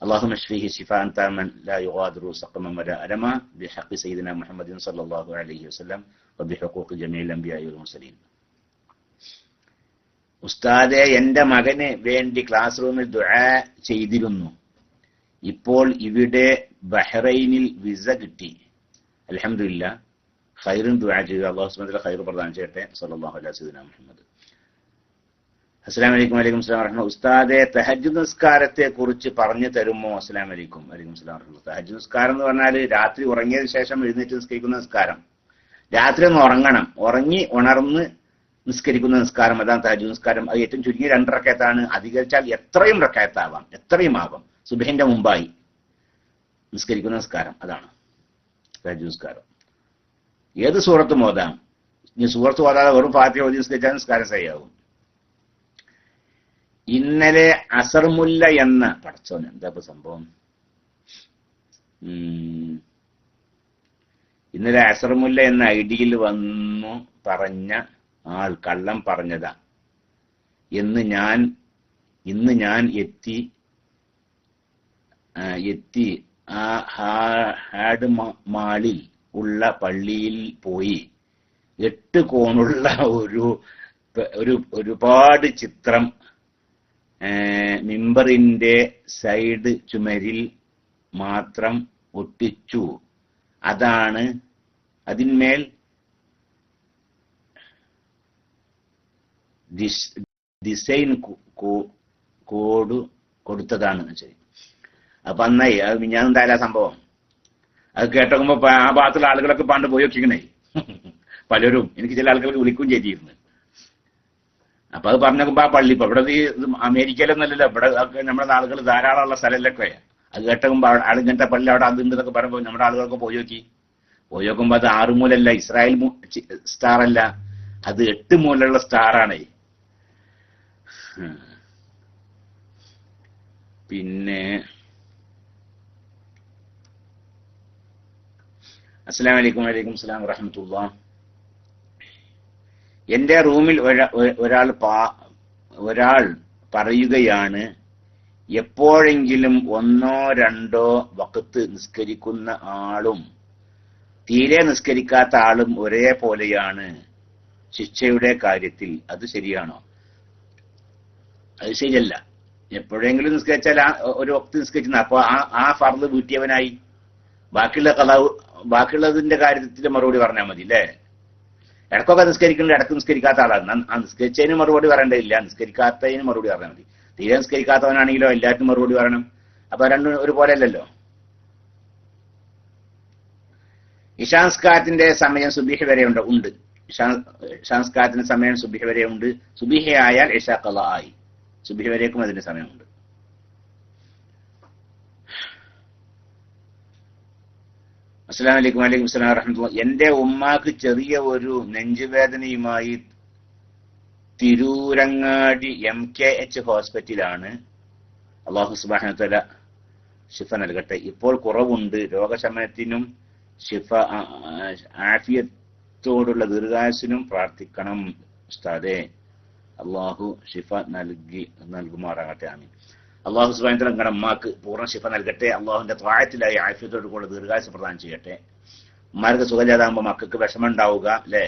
അല്ലാഹുമ്മ ശ്ഫീഹി ശിഫാഅൻ താമൻ ലാ യുഗാദിറു സഖമൻ വലാ അലമ ബിഹഖി സയ്യിദിനാ മുഹമ്മദിൻ സ്വല്ലല്ലാഹു അലൈഹി വസല്ലം വബിഹുഖൂഖി ജമീഇൽ അൻബിയാഇ വൽ മുർസലീൻ. ഉസ്താദെ, എന്റെ മകന് വേണ്ടി ക്ലാസ് റൂമിൽ ദുആ ചെയ്തിരുന്നു. ഇപ്പോൾ ഇവിടെ ബഹ്റൈനിൽ വിസ കിട്ടി. അൽഹംദുലില്ലാഹ്. ഖൈറും ദുആ ചെയ്യുക. അല്ലാഹു സുബ്ഹാനഹു വ തആല ഖൈർ പ്രദാനം ചെയ്യട്ടെ. സ്വല്ലല്ലാഹു അലൈഹി സയ്യിദിനാ മുഹമ്മദ്. അസ്സലാമു അലൈക്കും വലൈക്കും സലാം വറഹ്മത്തുള്ളാഹി. ഉസ്താദെ, തഹജ്ജുദ് നിസ്കാരത്തെ കുറിച്ച് പറഞ്ഞു തരുമോ? അസ്സലാമു അലൈക്കും വലൈക്കും സലാം വറഹ്മത്തുള്ളാഹി. തഹജ്ജുദ് നിസ്കാരം എന്ന് പറഞ്ഞാൽ രാത്രി ഉറങ്ങിയതിനു ശേഷം എഴുന്നേറ്റ് നിസ്കരിക്കുന്ന നിസ്കാരം. രാത്രി ഒന്ന് ഉറങ്ങണം, ഉറങ്ങി ഉണർന്ന് നിസ്കരിക്കുന്ന നിസ്കാരം, അതാണ് തഹജ്ജുദ് നിസ്കാരം. അത് ഏറ്റവും ചുരുങ്ങിയ 2 റക്അത്താണ്. അധികരിച്ചാൽ എത്രയും റക്അത്താവാം, എത്രയും ആവാം. സുബ്ഹിന്റെ മുമ്പായി നിസ്കരിക്കുന്ന നിസ്കാരം, അതാണ് തഹജ്ജുദ് നിസ്കാരം. ഏത് സൂറത്തും ഓതാം. ഇനി സൂറത്ത് ഓതാതെ വെറും ഫാത്തിഹ ഓതി നിസ്കരിച്ചാൽ നിസ്കാരം ശരിയാവും. ഇന്നലെ അസർമുല്ല എന്ന പടച്ചോൻ എന്താ ഇപ്പൊ സംഭവം? ഇന്നലെ അസർമുല്ല എന്ന ഐഡിയിൽ വന്നു പറഞ്ഞ ആൾ കള്ളം പറഞ്ഞതാ. ഇന്ന് ഞാൻ എത്തി ആ ഹാഡ് മാളിൽ ഉള്ള പള്ളിയിൽ പോയി 8 കോണുള്ള ഒരുപാട് ചിത്രം മിമ്പറിന്റെ സൈഡ് ചുമരിൽ മാത്രം ഒട്ടിച്ചു. അതിന്മേൽ ഡിസൈൻ കോഡ് കൊടുത്തതാണ്. ശരി, അപ്പൊ അന്നായി അത് ഞാൻ എന്തായാലും സംഭവം അത് കേട്ടോക്കുമ്പോ ആ ഭാഗത്തുള്ള ആളുകളൊക്കെ പണ്ട് പോയി വെച്ചിക്കണേ. പലരും എനിക്ക് ചില ആളുകൾക്ക് വിളിക്കുകയും ചെയ്തിരുന്നു. അപ്പൊ അത് പറഞ്ഞോക്കുമ്പോ ആ പള്ളി ഇപ്പൊ ഇവിടെ അമേരിക്കയിലൊന്നല്ലല്ലോ, ഇവിടെ നമ്മുടെ ആളുകൾ ധാരാളമുള്ള സ്ഥലമല്ലൊക്കെ. അത് കേട്ടോക്കുമ്പോ ഇങ്ങനത്തെ പള്ളി അവിടെ അതുണ്ടെന്നൊക്കെ പറയുമ്പോൾ നമ്മുടെ ആളുകളൊക്കെ പോയി നോക്കുമ്പോ അത് 6 മൂലല്ല, ഇസ്രായേൽ സ്റ്റാർ അല്ല, അത് 8 മൂലുള്ള സ്റ്റാറാണ്. പിന്നെ അസ്സലാമു അലൈക്കും വലൈക്കും സലാം വറഹ്മത്തുള്ളാഹി. എന്റെ റൂമിൽ ഒരാൾ പറയുകയാണ്, എപ്പോഴെങ്കിലും 1-2 വഖത്ത് നിസ്കരിക്കുന്ന ആളും തീരെ നിസ്കരിക്കാത്ത ആളും ഒരേപോലെയാണ് ശിക്ഷയുടെ കാര്യത്തിൽ. അത് ശരിയാണോ? അത് ശരിയല്ല. എപ്പോഴെങ്കിലും നിസ്കരിച്ചാൽ ഒരു വഖത്ത് നിസ്കരിക്കുന്ന അപ്പൊ ആ ഫർള് വീട്ടിയവനായി. ബാക്കിയുള്ളതിന്റെ കാര്യത്തിൽ മറുപടി പറഞ്ഞാൽ മതി അല്ലേ? ഇടക്കൊക്കെ നിസ്കരിക്കുന്നുണ്ട്, ഇടക്ക് നിസ്കരിക്കാത്ത ആളാണ്. ആ നിസ്കരിച്ചതിന് മറുപടി പറയേണ്ടതില്ല, നിസ്കരിക്കാത്തതിന് മറുപടി പറഞ്ഞാൽ മതി. തീരെ നിസ്കരിക്കാത്തവനാണെങ്കിലോ എല്ലാവർക്കും മറുപടി പറയണം. അപ്പൊ രണ്ടും ഒരുപോലെ അല്ലല്ലോ. ഇശാൻസ്കാരത്തിന്റെ സമയം സുബിഹി വരെ ഉണ്ട്. ഇശാൻസ്കാരത്തിന്റെ സമയം സുബിഹി വരെ ഉണ്ട്. സുബിഹി ആയാൽ ഇശാ ഖളാ ആയി. സുബിഹി വരേക്കും അതിന്റെ സമയമുണ്ട്. അസ്സലാമു അലൈക്കും വലൈക്കും സലാം വറഹ്മത്തുള്ളാഹി. എന്റെ ഉമ്മാക്ക് ചെറിയ ഒരു നെഞ്ചുവേദനയുമായി തിരൂരങ്ങാടി MKH ഹോസ്പിറ്റലാണ്. അല്ലാഹു സുബ്ഹാനഹു വ തആല ശിഫ നൽകട്ടെ. ഇപ്പോൾ കുറവുണ്ട്. രോഗശമനത്തിനും ആഫിയത്തോടുള്ള ദീർഘായുസ്സിനും പ്രാർത്ഥിക്കണം ഉസ്താദേ. അല്ലാഹു ശിഫ നൽകുമാറാകട്ടെ. ആമീൻ. അല്ലാഹു സുബ്ഹാനഹു വ തആല നിങ്ങളുടെ ഉമ്മാക്ക് പൂർണ്ണ ശിഫ നൽകട്ടെ. അല്ലാഹുവിന്റെ ത്വാഅത്തിലായി ആഫിയത്തോട് കൂടെ ദീർഘായുസ്സ് പ്രദാനം ചെയ്യട്ടെ. ഉമ്മാർക്ക് സുഖമില്ലാതാകുമ്പോൾ മക്കൾക്ക് വിഷമം ഉണ്ടാവുക അല്ലേ?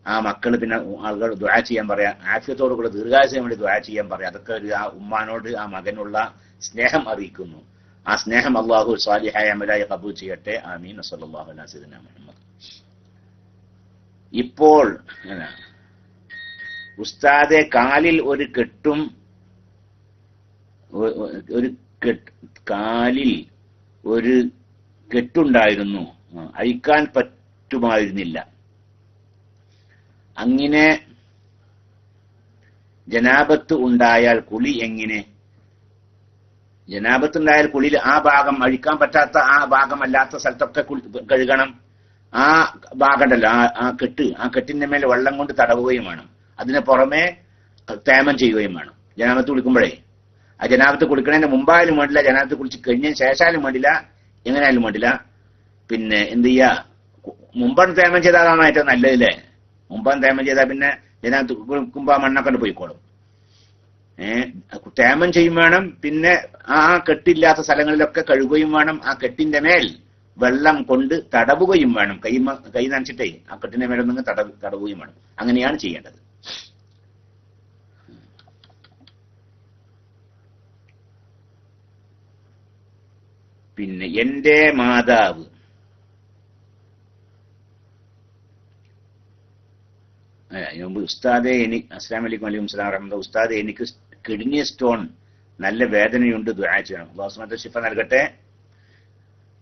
ആ മക്കൾ പിന്നെ ആളുകൾ ദുആ ചെയ്യാൻ പറയാം, ആഫിയത്തോട് കൂടെ ദീർഘായുസ്സിന് വേണ്ടി ദുആ ചെയ്യാൻ പറയാം. അതൊക്കെ ആ ഉമ്മാനോട് ആ മകനുള്ള സ്നേഹം അറിയിക്കുന്നു. ആ സ്നേഹം അല്ലാഹു സ്വാലിഹായ അമലായി ഖബൂൽ ചെയ്യട്ടെ. ആമീൻ. സല്ലല്ലാഹു അലൈഹി വസല്ലം മുഹമ്മദ്. ഇപ്പോൾ ഉസ്താദെ, കാലിൽ കാലിൽ ഒരു കെട്ടുണ്ടായിരുന്നു, അഴിക്കാൻ പറ്റുമായിരുന്നില്ല. അങ്ങനെ ജനാബത്ത് ഉണ്ടായാൽ കുളി എങ്ങനെ? ജനാബത്ത് ഉണ്ടായാൽ കുളിയിൽ ആ ഭാഗം അഴിക്കാൻ പറ്റാത്ത ആ ഭാഗമല്ലാത്ത സ്ഥലത്തൊക്കെ കഴുകണം. ആ ഭാഗമുണ്ടല്ലോ, ആ കെട്ടിന്റെ മേലെ വെള്ളം കൊണ്ട് തടവുകയും വേണം. അതിന് പുറമെ തേമം ചെയ്യുകയും വേണം. ജനാബത്ത് കുളിക്കുമ്പോഴേ, ആ ജനാബത്ത് കുളിക്കുന്നതിന് മുമ്പായാലും വേണ്ടില്ല, ജനാബത്ത് കുളിച്ച് കഴിഞ്ഞതിന് ശേഷമായാലും വേണ്ടില്ല, എങ്ങനെയായാലും വേണ്ടില്ല. പിന്നെ എന്ത് ചെയ്യാ, മുമ്പാണ് തേമം ചെയ്താലാണ് ഏറ്റവും നല്ലതല്ലേ. മുമ്പാണ് തേമം ചെയ്താൽ പിന്നെ ജനാബത്ത് കുളിക്കുമ്പോ ആ മണ്ണൊക്കെ പോയിക്കോളും. തേമം ചെയ്യും വേണം. പിന്നെ ആ കെട്ടില്ലാത്ത സ്ഥലങ്ങളിലൊക്കെ കഴുകുകയും വേണം. ആ കെട്ടിന്റെ മേൽ വെള്ളം കൊണ്ട് തടവുകയും വേണം. കൈ നനച്ചിട്ടേ ആ കെട്ടിന്റെ മേലൊന്നും തടവുകയും വേണം. അങ്ങനെയാണ് ചെയ്യേണ്ടത്. പിന്നെ എന്റെ മാതാവ് ഉസ്താദെ, അസ്സലാമു അലൈക്കും വലൈക്കും സലാം വറഹ്മത്തുള്ളാഹി. ഉസ്താദെ, എനിക്ക് കിഡ്നി സ്റ്റോൺ, നല്ല വേദനയുണ്ട്, ദുആ ചെയ്യണം. അല്ലാഹു സുബ്ഹാനഹു വ തആല ശിഫ നൽകട്ടെ.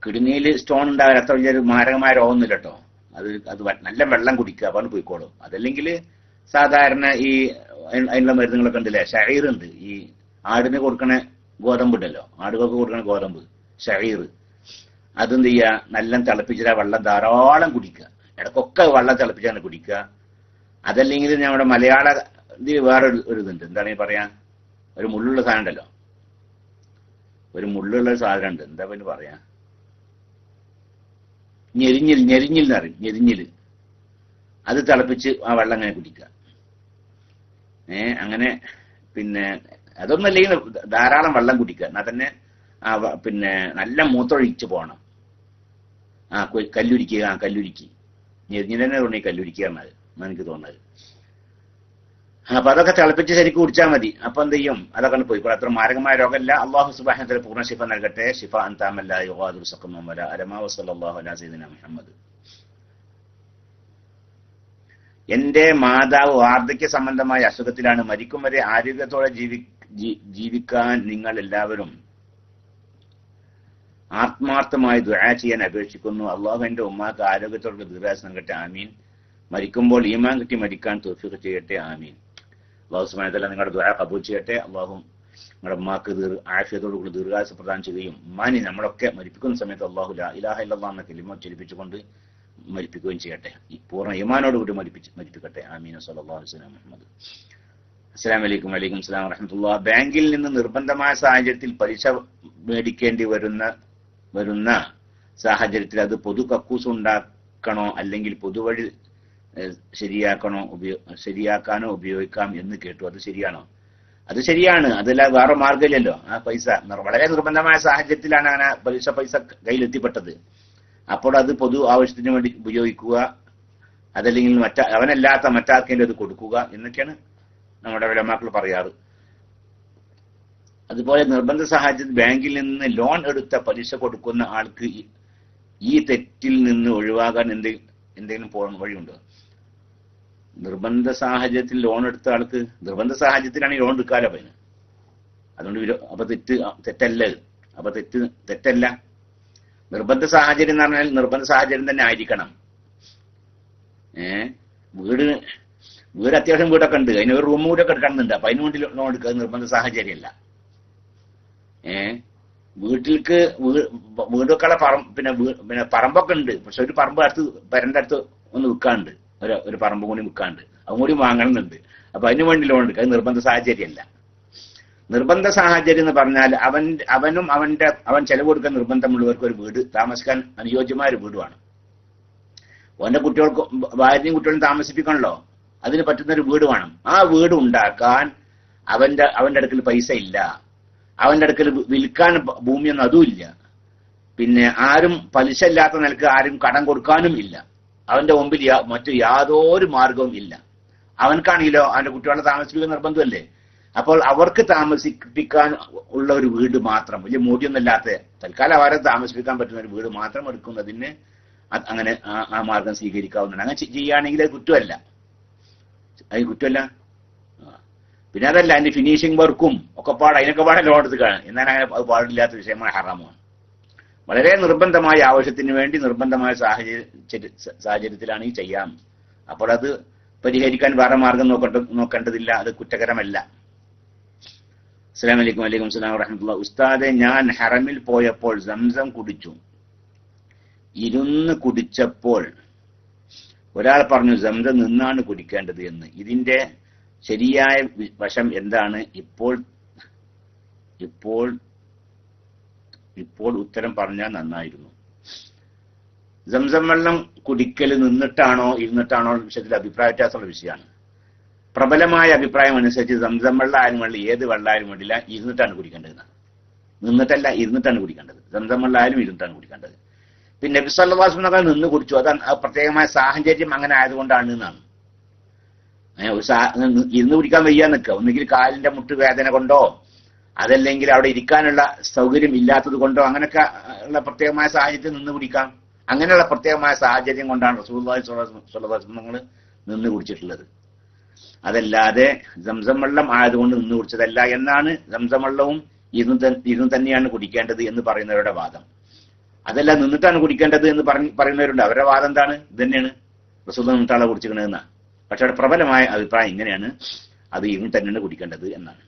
കിഡ്നിയിൽ സ്റ്റോൺ ഉണ്ടാവില്ല, അത്ര വലിയൊരു മാരകമായ രോഗമൊന്നുമില്ല കേട്ടോ. അത് നല്ല വെള്ളം കുടിക്കുക, അപ്പോൾ പോയിക്കോളും. അതല്ലെങ്കിൽ സാധാരണ ഈ അതിനുള്ള മരുന്നുകളൊക്കെ ഉണ്ടല്ലേ, ഷഹീർ ഉണ്ട്. ഈ ആടിന് കൊടുക്കണ ഗോതമ്പ് ഉണ്ടല്ലോ, ആടുകൾക്ക് കൊടുക്കണ ഗോതമ്പ് ഷഹീർ, അതെന്ത് ചെയ്യുക, നല്ല തിളപ്പിച്ചിട്ട് ആ വെള്ളം ധാരാളം കുടിക്കുക. ഇടയ്ക്കൊക്കെ വെള്ളം തിളപ്പിച്ചാണ് കുടിക്കുക. അതല്ലെങ്കിൽ നമ്മുടെ മലയാള ഇത് വേറെ ഒരു ഇതുണ്ട്, എന്താണെങ്കിൽ പറയാ, ഒരു മുള്ളുള്ള സാധനം ഉണ്ടല്ലോ, ഒരു മുള്ളുള്ള സാധനം ഉണ്ട്, എന്താ പിന്നെ പറയാ, ഞെരിഞ്ഞിൽ എന്ന് പറയും, ഞെരിഞ്ഞില്. അത് തിളപ്പിച്ച് ആ വെള്ളം അങ്ങനെ കുടിക്കുക. അങ്ങനെ പിന്നെ അതൊന്നല്ലെങ്കിൽ ധാരാളം വെള്ളം കുടിക്കുക. എന്നാൽ തന്നെ പിന്നെ നല്ല മൂത്രമൊഴിച്ച് പോകണം. കല്ലുരിക്കുക, കല്ലുരുക്കി, ഞെരിഞ്ഞിൽ തന്നെ തോന്നി കല്ലുരിക്കുക എന്നാണ് എനിക്ക് തോന്നുന്നത്. അപ്പൊ അതൊക്കെ തിളപ്പിച്ച് ശരിക്കും കുടിച്ചാൽ മതി. അപ്പൊ എന്ത് ചെയ്യും, അതൊക്കെ പോയിക്കോളും. അത്ര മാരകമായ രോഗമല്ല. അല്ലാഹു സുബ്ഹാനഹു വ തആല പൂർണ്ണ ശിഫ നൽകട്ടെ. ശിഫ അൻതാമല്ല യുഗാദിറു സഖമൻ വലാ അലമാ വസല്ലല്ലാഹു അലാ സയ്യിദിനാ മുഹമ്മദ്. എന്റെ മാതാവ് വാർദ്ധക്യ സംബന്ധമായ അസുഖത്തിലാണ്. മരിക്കും വരെ ആരോഗ്യത്തോടെ ജീവിക്കാൻ നിങ്ങൾ എല്ലാവരും ആത്മാർത്ഥമായി ദുആ ചെയ്യാൻ അപേക്ഷിക്കുന്നു. അല്ലാഹു എന്റെ ഉമ്മാക്ക് ആരോഗ്യത്തോടെ ദീർഘായുസ്സ് നൽകട്ടെ, ആമീൻ. മരിക്കുമ്പോൾ ഈമാൻ കിട്ടി മരിക്കാൻ തൗഫീഖ് ചെയ്യട്ടെ, ആമീൻ. അല്ലാഹു സുബ്ഹാനഹു വ തആല നിങ്ങളുടെ ദുആ ഖബൂൽ ചെയ്യട്ടെ. അല്ലാഹു നിങ്ങളുടെ ഉമ്മാക്ക് ആഫിയത്തോടുകൂടി ദീർഘായുസ്സ് പ്രദാനം ചെയ്യുകയും ഉമ്മാനി നമ്മളൊക്കെ മരിപ്പിക്കുന്ന സമയത്ത് അല്ലാഹു ലാ ഇലാഹ ഇല്ലല്ലാഹ് എന്ന കലിമ ഉച്ചരിപ്പിച്ചുകൊണ്ട് മരിപ്പിക്കുകയും ചെയ്യട്ടെ. ഈ പൂർണ്ണ ഈമാനോടുകൂടി മരിപ്പിക്കട്ടെ, ആമീൻ. സല്ലല്ലാഹു അലൈഹി വസല്ലം മുഹമ്മദ്. അസ്സലാമു അലൈക്കും വലൈക്കും സലാം വറഹ്മത്തുള്ളാഹി. ബാങ്കിൽ നിന്ന് നിർബന്ധമായ സാഹചര്യത്തിൽ പലിശ മേടിക്കേണ്ടി വരുന്ന സാഹചര്യത്തിൽ അത് പൊതു കക്കൂസ് ഉണ്ടാക്കണോ അല്ലെങ്കിൽ പൊതുവഴി ശരിയാക്കാനോ ഉപയോഗിക്കാം എന്ന് കേട്ടു. അത് ശരിയാണോ? അത് ശരിയാണ്. അതല്ല, വേറെ മാർഗമില്ലല്ലോ. ആ പൈസ വളരെ നിർബന്ധമായ സാഹചര്യത്തിലാണ് അങ്ങനെ പൈസ കയ്യിലെത്തിപ്പെട്ടത്. അപ്പോൾ അത് പൊതു ആവശ്യത്തിന് വേണ്ടി ഉപയോഗിക്കുക, അതല്ലെങ്കിൽ അവനല്ലാത്ത മറ്റാർക്കെങ്കിലും അത് കൊടുക്കുക എന്നൊക്കെയാണ് നമ്മുടെ ഉലമാക്കൾ പറയാറ്. അതുപോലെ നിർബന്ധ സാഹചര്യത്തിൽ ബാങ്കിൽ നിന്ന് ലോൺ എടുത്ത പലിശ കൊടുക്കുന്ന ആൾക്ക് ഈ തെറ്റിൽ നിന്ന് ഒഴിവാകാൻ എന്തെങ്കിലും വഴിയുണ്ടോ? നിർബന്ധ സാഹചര്യത്തിൽ ലോൺ എടുത്ത ആൾക്ക് നിർബന്ധ സാഹചര്യത്തിലാണ് ലോൺ എടുക്കാലോ പയ്യന്. അതുകൊണ്ട് അപ്പൊ തെറ്റല്ല. അപ്പൊ തെറ്റല്ല. നിർബന്ധ സാഹചര്യം എന്ന് പറഞ്ഞാൽ നിർബന്ധ സാഹചര്യം തന്നെ ആയിരിക്കണം. വീട് അത്യാവശ്യം വീടൊക്കെ ഉണ്ട്, അതിന് ഒരു റൂം കൂടെ എടുക്കണമെന്നുണ്ട്. അപ്പൊ അതിന് വേണ്ടി ലോൺ എടുക്കുക നിർബന്ധ സാഹചര്യമല്ല. വീടൊക്കെ പിന്നെ പറമ്പൊക്കെ ഉണ്ട്. പക്ഷെ ഒരു പറമ്പ് പെരന്റെ അടുത്ത് ഒന്ന് വിൽക്കാണ്ട്, ഒരു പറമ്പ് കൂടി വിൽക്കാണ്ട്, അതും കൂടി വാങ്ങണമെന്നുണ്ട്. അപ്പൊ അതിനു വേണ്ടി ലോൺ എടുക്കുക. അത് നിർബന്ധ സാഹചര്യമല്ല. നിർബന്ധ സാഹചര്യം എന്ന് പറഞ്ഞാൽ അവൻ ചെലവ് കൊടുക്കാൻ നിർബന്ധമുള്ളവർക്ക് ഒരു വീട്, താമസിക്കാൻ അനുയോജ്യമായ ഒരു വീട് വേണം. അവന്റെ ഭാര്യയും കുട്ടികളും താമസിപ്പിക്കണല്ലോ, അതിന് പറ്റുന്ന ഒരു വീട് വേണം. ആ വീട് ഉണ്ടാക്കാൻ അവന്റെ അടുക്കൽ പൈസ ഇല്ല, അവന്റെ അടുക്കൽ വിൽക്കാൻ ഭൂമിയൊന്നും അതും ഇല്ല. പിന്നെ ആരും പലിശ ഇല്ലാത്ത നിലക്ക് ആരും കടം കൊടുക്കാനും ഇല്ല. അവന്റെ മുമ്പിൽ മറ്റു യാതൊരു മാർഗവും ഇല്ല. അവൻക്കാണെങ്കിലോ അവന്റെ കുട്ടികളെ താമസിപ്പിക്കാൻ നിർബന്ധമല്ലേ. അപ്പോൾ അവർക്ക് താമസിപ്പിക്കാൻ ഉള്ള ഒരു വീട് മാത്രം, വലിയ മൂടിയൊന്നുമില്ലാത്ത തൽക്കാലം അവരെ താമസിപ്പിക്കാൻ പറ്റുന്ന ഒരു വീട് മാത്രം എടുക്കുന്നതിന് അങ്ങനെ ആ മാർഗം സ്വീകരിക്കാവുന്നതാണ്. അങ്ങനെ ചെയ്യുകയാണെങ്കിൽ അത് കുറ്റമല്ല. പിന്നെ അതല്ല, അതിന്റെ ഫിനിഷിംഗ് വർക്കും ഒക്കെ അതിനൊക്കെ ലോൺ എടുക്കുകയാണ്. എന്നാൽ അങ്ങനെ അത് പാടില്ലാത്ത വിഷയമാണ്, ഹറാമാണ്. വളരെ നിർബന്ധമായ ആവശ്യത്തിന് വേണ്ടി നിർബന്ധമായ സാഹചര്യത്തിലാണ് ഈ ചെയ്യാം. അപ്പോൾ അത് പരിഹരിക്കാൻ വേറെ മാർഗം നോക്കേണ്ടതില്ല, അത് കുറ്റകരമല്ല. അസ്സലാമു അലൈക്കും. വലൈക്കും സലാം വറഹ്മത്തുള്ളാഹി. ഉസ്താദെ, ഞാൻ ഹറമിൽ പോയപ്പോൾ സംസം കുടിച്ചു. ഇരുന്ന് കുടിച്ചപ്പോൾ ഒരാൾ പറഞ്ഞു സംസം നിന്നാണ് കുടിക്കേണ്ടത് എന്ന്. ഇതിന്റെ ശരിയായ വശം എന്താണ്? ഇപ്പോൾ ഉത്തരം പറഞ്ഞാൽ നന്നായിരുന്നു. സംസം വെള്ളം കുടിക്കൽ നിന്നിട്ടാണോ ഇരുന്നിട്ടാണോ വിഷയത്തിൽ അഭിപ്രായ വ്യത്യാസമുള്ള വിഷയമാണ്. പ്രബലമായ അഭിപ്രായം അനുസരിച്ച് സംസം വെള്ളം ആയാലും വേണ്ടി ഏത് വെള്ളമായാലും വേണ്ടില്ല ഇരുന്നിട്ടാണ് കുടിക്കേണ്ടത്. നിന്നിട്ടല്ല, ഇരുന്നിട്ടാണ് കുടിക്കേണ്ടത്. സംസം വെള്ളം ആയാലും ഇരുന്നിട്ടാണ് കുടിക്കേണ്ടത്. പിന്നെ നബി സല്ലല്ലാഹു അലൈഹി വസല്ലം നിന്ന് കുടിച്ചു, അത് പ്രത്യേകമായ സാഹചര്യം അങ്ങനെ ആയതുകൊണ്ടാണ് എന്നാണ്. ഇരുന്ന് കുടിക്കാൻ വയ്യാ നിൽക്കുക, ഒന്നുകിൽ കാലിന്റെ മുട്ട് വേദന കൊണ്ടോ അതല്ലെങ്കിൽ അവിടെ ഇരിക്കാനുള്ള സൗകര്യം ഇല്ലാത്തത് കൊണ്ടോ അങ്ങനെയൊക്കെ ഉള്ള പ്രത്യേകമായ സാഹചര്യത്തിൽ നിന്ന് കുടിക്കാം. അങ്ങനെയുള്ള പ്രത്യേകമായ സാഹചര്യം കൊണ്ടാണ് റസൂലുള്ളാഹി സ്വല്ലല്ലാഹു അലൈഹി വസല്ലം നിന്ന് കുടിച്ചിട്ടുള്ളത്. അതല്ലാതെ സംസം വെള്ളം ആയതുകൊണ്ട് നിന്ന് കുടിച്ചതല്ല എന്നാണ്. സംസം വെള്ളവും ഇരുന്ന് തന്നെയാണ് കുടിക്കേണ്ടത് എന്ന് പറയുന്നവരുടെ വാദം. അതല്ല, നിന്നിട്ടാണ് കുടിക്കേണ്ടത് എന്ന് പറയുന്നവരുണ്ട്. അവരുടെ വാദം എന്താണ്? ഇത് തന്നെയാണ്, റസൂലുള്ളാഹി നിന്നിട്ടാണ് കുടിച്ചിരിക്കണമെന്നാണ്. പക്ഷെ അവിടെ പ്രബലമായ അഭിപ്രായം ഇങ്ങനെയാണ്, അത് ഇരുന്ന് തന്നെയാണ് കുടിക്കേണ്ടത് എന്നാണ്.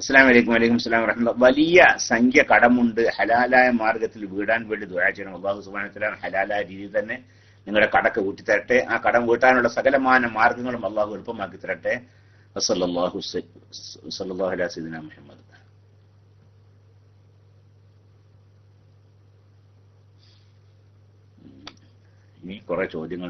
അസ്സലാമു അലൈക്കും. വലൈക്കും സലാം വറഹ്മത്തുള്ളാഹി. വലിയ സംഖ്യ കടമുണ്ട്, ഹലാലായ മാർഗത്തിൽ വീടാൻ വേണ്ടി ദുആ ചെയ്യണം. അല്ലാഹു സുബ്ഹാനഹു വ തആല ഹലാലായ രീതിയിൽ തന്നെ നിങ്ങളുടെ കടക്ക് വീട്ടി തരട്ടെ. ആ കടം വീട്ടാനുള്ള സകലമാന മാർഗങ്ങളും അല്ലാഹു എളുപ്പമാക്കി തരട്ടെ. വസല്ലല്ലാഹു അലാ സയ്യിദിനാ മുഹമ്മദ്. ഇനി കുറെ ചോദ്യങ്ങൾ